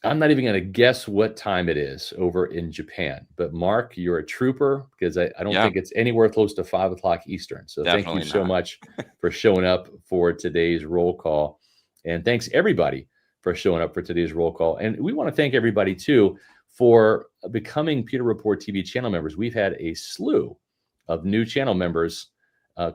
I'm not even going to guess what time it is over in Japan. But Mark, you're a trooper because I don't think it's anywhere close to 5 o'clock Eastern. So thank you so much for showing up for today's roll call. And thanks everybody for showing up for today's roll call. And we want to thank everybody too for becoming Pewter Report TV channel members. We've had a slew of new channel members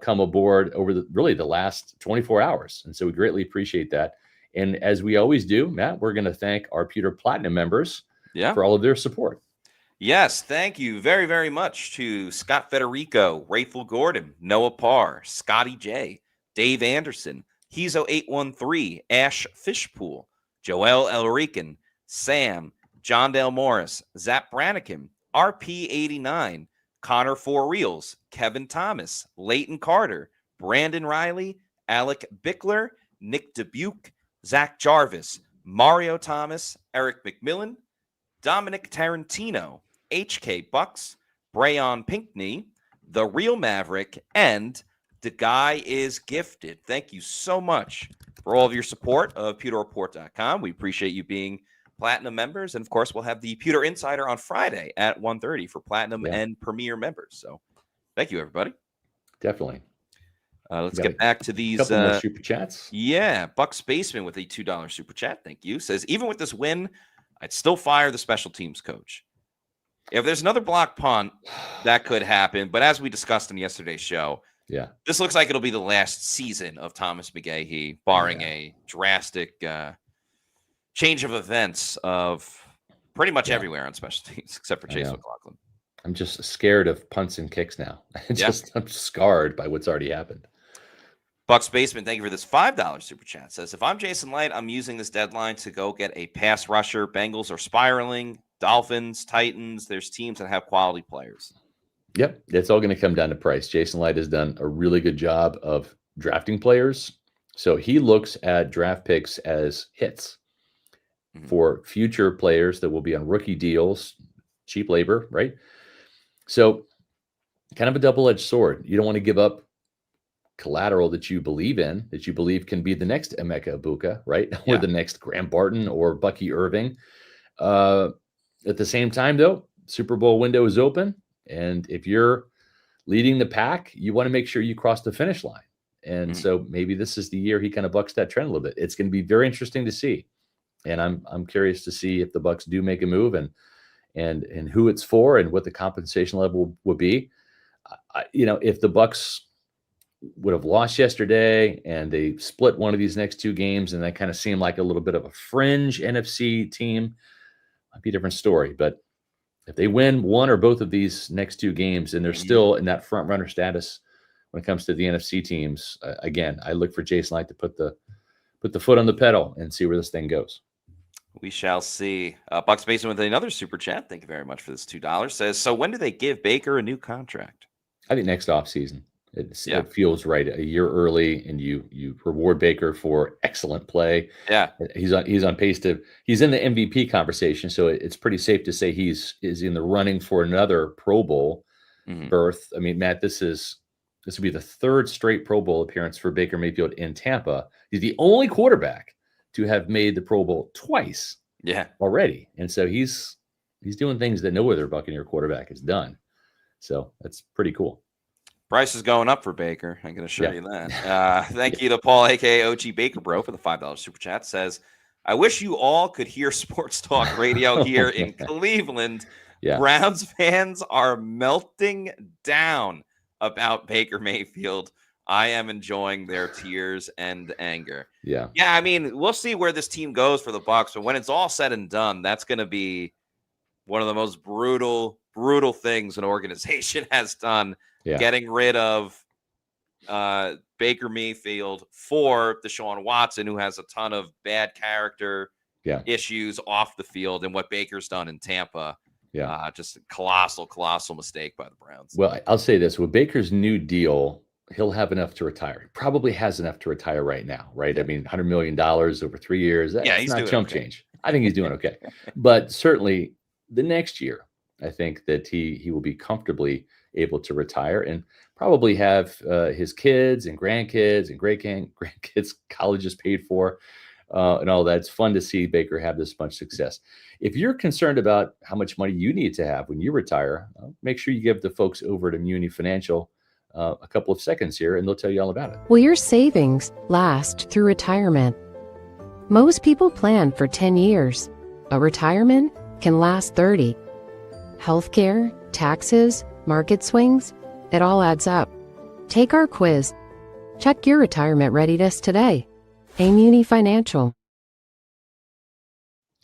come aboard over the last 24 hours. And so we greatly appreciate that. And as we always do, Matt, we're going to thank our Pewter Platinum members for all of their support. Yes, thank you very, very much to Scott Federico, Rayful Gordon, Noah Parr, Scotty J, Dave Anderson, Hezo813, Ash Fishpool, Joel Elrican, Sam, John Dale Morris, Zap Brannigan, RP89, Connor Four Reels, Kevin Thomas, Leighton Carter, Brandon Riley, Alec Bickler, Nick Dubuque, Zach Jarvis, Mario Thomas, Eric McMillan, Dominic Tarantino, HK Bucks, Brayon Pinkney, The Real Maverick, and The Guy is Gifted. Thank you so much for all of your support of PewterReport.com. We appreciate you being Platinum members. And, of course, we'll have the Pewter Insider on Friday at 1:30 for Platinum and Premier members. So thank you, everybody. Definitely. Let's get back to these. Couple more super chats. Yeah, Bucs Basement with a $2 super chat. Thank you. Says, even with this win, I'd still fire the special teams coach. If there's another block punt, that could happen. But as we discussed in yesterday's show, this looks like it'll be the last season of Thomas McGahee, barring a drastic change of events of pretty much everywhere on special teams, except for Chase McLaughlin. I'm just scared of punts and kicks now. I'm scarred by what's already happened. Bucs Basement, thank you for this $5 super chat. Says, if I'm Jason Light, I'm using this deadline to go get a pass rusher. Bengals are spiraling. Dolphins, Titans, there's teams that have quality players. Yep, it's all going to come down to price. Jason Light has done a really good job of drafting players. So he looks at draft picks as hits for future players that will be on rookie deals, cheap labor, right? So kind of a double-edged sword. You don't want to give up collateral that you believe in, that you believe can be the next Emeka Egbuka, right? Or the next Graham Barton or Bucky Irving. At the same time, though, Super Bowl window is open. And if you're leading the pack, you want to make sure you cross the finish line. And so maybe this is the year he kind of bucks that trend a little bit. It's going to be very interesting to see. And I'm curious to see if the Bucs do make a move and who it's for and what the compensation level would be. If the Bucs would have lost yesterday and they split one of these next two games and that kind of seemed like a little bit of a fringe NFC team, might be a different story. But if they win one or both of these next two games and they're still in that front runner status when it comes to the NFC teams, again, I look for Jason Light to put the foot on the pedal and see where this thing goes. We shall see. Bucs Basement with another super chat. Thank you very much for this $2. Says, so when do they give Baker a new contract? I think next offseason. It feels right. A year early, and you reward Baker for excellent play. Yeah, he's on pace he's in the MVP conversation, so it's pretty safe to say he's in the running for another Pro Bowl berth. I mean, Matt, this would be the third straight Pro Bowl appearance for Baker Mayfield in Tampa. He's the only quarterback to have made the Pro Bowl twice. Already, and so he's doing things that no other Buccaneer quarterback has done. So that's pretty cool. Price is going up for Baker. I can assure you that. Thank you to Paul, a.k.a. OG Baker Bro, for the $5 super chat. Says, I wish you all could hear sports talk radio here in Cleveland. Browns fans are melting down about Baker Mayfield. I am enjoying their tears and anger. Yeah, I mean, we'll see where this team goes for the Bucs, but when it's all said and done, that's going to be one of the most brutal things an organization has done. Getting rid of Baker Mayfield for Deshaun Watson, who has a ton of bad character issues off the field, and what Baker's done in Tampa. Just a colossal mistake by the Browns. Well, I'll say this. With Baker's new deal, he'll have enough to retire. He probably has enough to retire right now, right? I mean, $100 million over 3 years. That's not chump change. I think he's doing okay. But certainly the next year, I think that he will be comfortably able to retire and probably have his kids and grandkids and grandkids colleges paid for and all that. It's fun to see Baker have this much success. If you're concerned about how much money you need to have when you retire, make sure you give the folks over at Muni Financial a couple of seconds here, and they'll tell you all about it. Will your savings last through retirement? Most people plan for 10 years, but retirement can last 30. Healthcare, taxes, market swings, it all adds up. Take our quiz. Check your retirement readiness today. Muni Financial.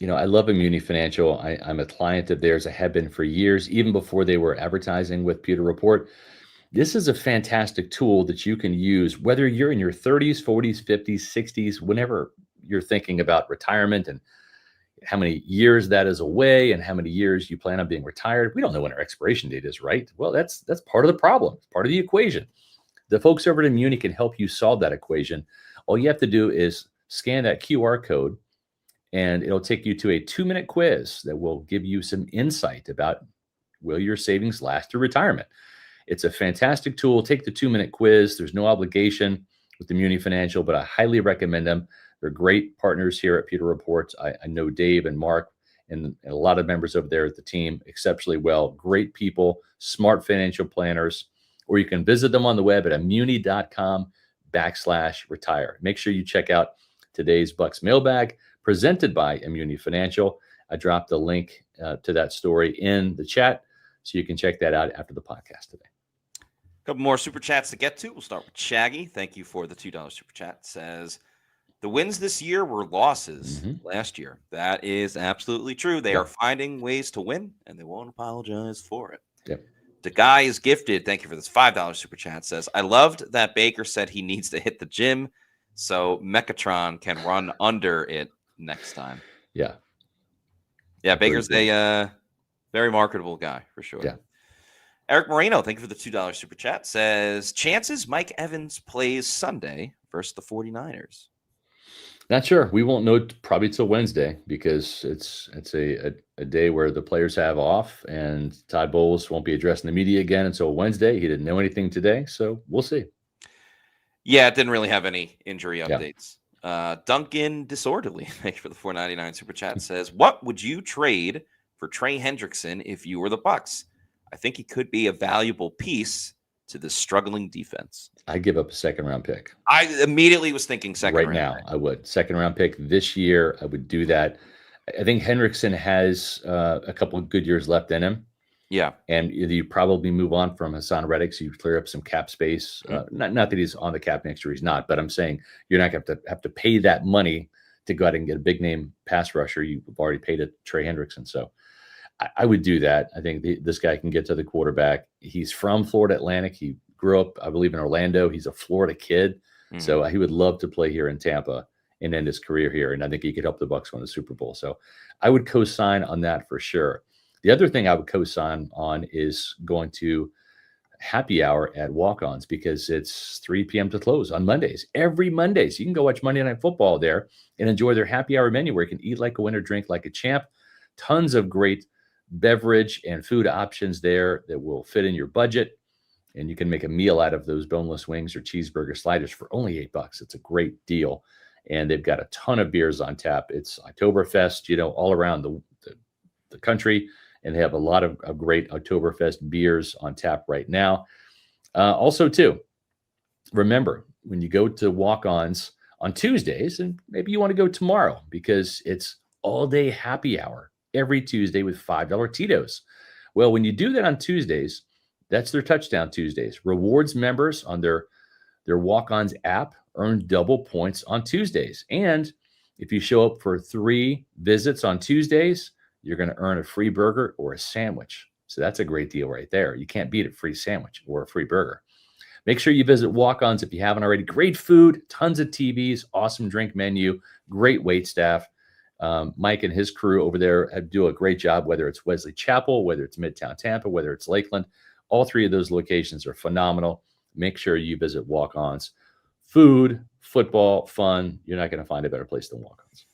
I love Muni Financial. I'm a client of theirs. I have been for years, even before they were advertising with Pewter Report. This is a fantastic tool that you can use, whether you're in your 30s, 40s, 50s, 60s, whenever you're thinking about retirement and how many years that is away and how many years you plan on being retired. We don't know when our expiration date is, right? Well, that's part of the problem. It's part of the equation. The folks over at Muni can help you solve that equation. All you have to do is scan that QR code, and it'll take you to a 2-minute quiz that will give you some insight about will your savings last through retirement. It's a fantastic tool. Take the 2-minute quiz. There's no obligation with the Muni Financial, but I highly recommend them. They're great partners here at Pewter Report. I know Dave and Mark and a lot of members over there at the team exceptionally well. Great people, smart financial planners. or you can visit them on the web at immuni.com/retire. Make sure you check out today's Bucs mailbag presented by Immuni Financial. I dropped the link to that story in the chat, so you can check that out after the podcast today. A couple more super chats to get to. We'll start with Shaggy. Thank you for the $2 super chat. Says, the wins this year were losses last year. That is absolutely true. They are finding ways to win, and they won't apologize for it. Yep. The guy is gifted. Thank you for this $5 super chat. Says, I loved that Baker said he needs to hit the gym so Megatron can run under it next time. Yeah. Yeah, Baker's a very marketable guy for sure. Yeah. Eric Moreno, thank you for the $2 super chat. Says, chances Mike Evans plays Sunday versus the 49ers. Not sure. We won't know probably till Wednesday because it's a day where the players have off, and Todd Bowles won't be addressing the media again until Wednesday. He didn't know anything today, so we'll see. Yeah, it didn't really have any injury updates. Duncan Disorderly, thank you for the $4.99 super chat. Says, what would you trade for Trey Hendrickson if you were the Bucs? I think he could be a valuable piece to the struggling defense. I give up a second-round pick. I immediately was thinking second right round. now. I would second-round pick this year. I would do that. I think Hendrickson has a couple of good years left in him. Yeah, and you probably move on from Hassan Reddick, so you clear up some cap space. Not that he's on the cap next year; he's not. But I'm saying you're not going to have to pay that money to go out and get a big-name pass rusher. You've already paid it, Trey Hendrickson. So I would do that. I think this guy can get to the quarterback. He's from Florida Atlantic. He grew up, I believe, in Orlando. He's a Florida kid, so he would love to play here in Tampa and end his career here. And I think he could help the Bucs win the Super Bowl. So I would co-sign on that for sure. The other thing I would co-sign on is going to happy hour at Walk-Ons because it's 3 p.m. to close on Mondays. Every Monday. So you can go watch Monday Night Football there and enjoy their happy hour menu where you can eat like a winner, drink like a champ. Tons of great beverage and food options there that will fit in your budget. And you can make a meal out of those boneless wings or cheeseburger sliders for only $8. It's a great deal. And they've got a ton of beers on tap. It's Oktoberfest, all around the country. And they have a lot of great Oktoberfest beers on tap right now. Also, too, remember, when you go to Walk-Ons on Tuesdays, and maybe you want to go tomorrow because it's all-day happy hour every Tuesday with $5 Tito's. Well, when you do that on Tuesdays, that's their Touchdown Tuesdays. Rewards members on their Walk-Ons app earn double points on Tuesdays. And if you show up for 3 visits on Tuesdays, you're going to earn a free burger or a sandwich. So that's a great deal right there. You can't beat a free sandwich or a free burger. Make sure you visit Walk-Ons if you haven't already. Great food, tons of TVs, awesome drink menu, great wait staff. Mike and his crew over there do a great job, whether it's Wesley Chapel, whether it's Midtown Tampa, whether it's Lakeland. All 3 of those locations are phenomenal. Make sure you visit Walk-Ons. Food, football, fun. You're not going to find a better place than Walk-Ons.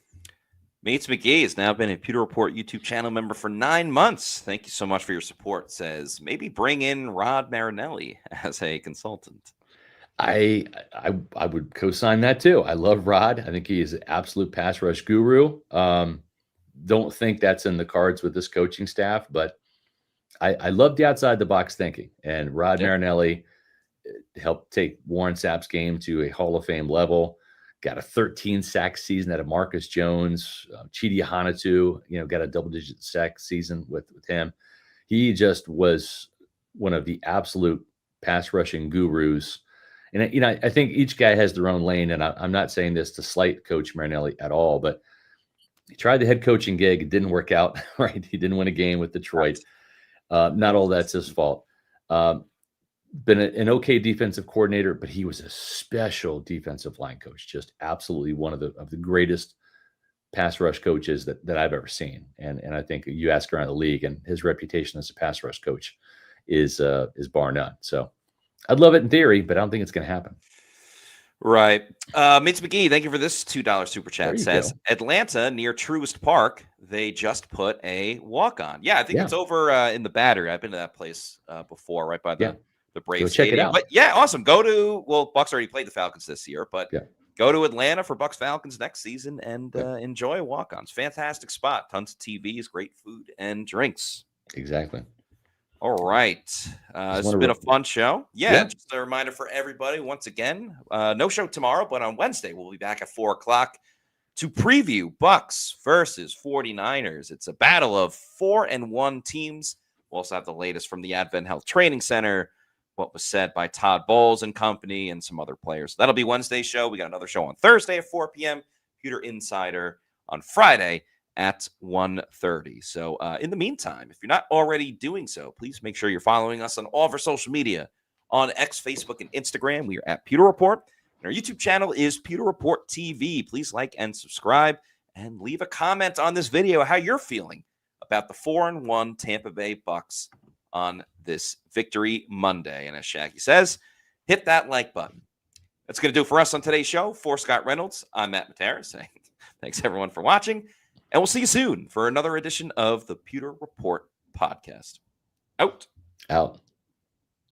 Mates McGee has now been a Pewter Report YouTube channel member for 9 months. Thank you so much for your support. Says maybe bring in Rod Marinelli as a consultant. I would co-sign that too. I love Rod. I think he is an absolute pass rush guru. Don't think that's in the cards with this coaching staff, but I love the outside the box thinking. And Rod Marinelli helped take Warren Sapp's game to a Hall of Fame level. Got a 13-sack season out of Marcus Jones. Chidi Hanatu, got a double-digit sack season with him. He just was one of the absolute pass rushing gurus. And, I think each guy has their own lane. And I'm not saying this to slight Coach Marinelli at all, but he tried the head coaching gig. It didn't work out, right? He didn't win a game with Detroit. Not all that's his fault. Been an okay defensive coordinator, but he was a special defensive line coach. Just absolutely one of the greatest pass rush coaches that I've ever seen. And I think you ask around the league, and his reputation as a pass rush coach is bar none. So I'd love it in theory, but I don't think it's going to happen. Right. Mitch McGee, thank you for this $2 super chat. Says Atlanta near Truist Park, they just put a walk-on. Yeah, I think it's over in the Battery. I've been to that place before, right by the Braves Stadium. Check it out. But yeah, awesome. Bucs already played the Falcons this year, but go to Atlanta for Bucs Falcons next season and enjoy walk-ons. Fantastic spot. Tons of TVs, great food and drinks. Exactly. All right. This has been a fun show. Yeah. Just a reminder for everybody, once again, no show tomorrow, but on Wednesday, we'll be back at 4 o'clock to preview Bucs versus 49ers. It's a battle of 4-1 teams. We'll also have the latest from the Advent Health Training Center, what was said by Todd Bowles and company, and some other players. That'll be Wednesday's show. We got another show on Thursday at 4 p.m., Pewter Insider on Friday at 1:30. So in the meantime, if you're not already doing so, please make sure you're following us on all of our social media on X, Facebook, and Instagram. We are at Pewter Report. And our YouTube channel is Pewter Report TV. Please like and subscribe and leave a comment on this video how you're feeling about the 4-1 Tampa Bay Bucs on this Victory Monday. And as Shaggy says, hit that like button. That's going to do it for us on today's show. For Scott Reynolds, I'm Matt Matera saying thanks everyone for watching. And we'll see you soon for another edition of the Pewter Report podcast. Out.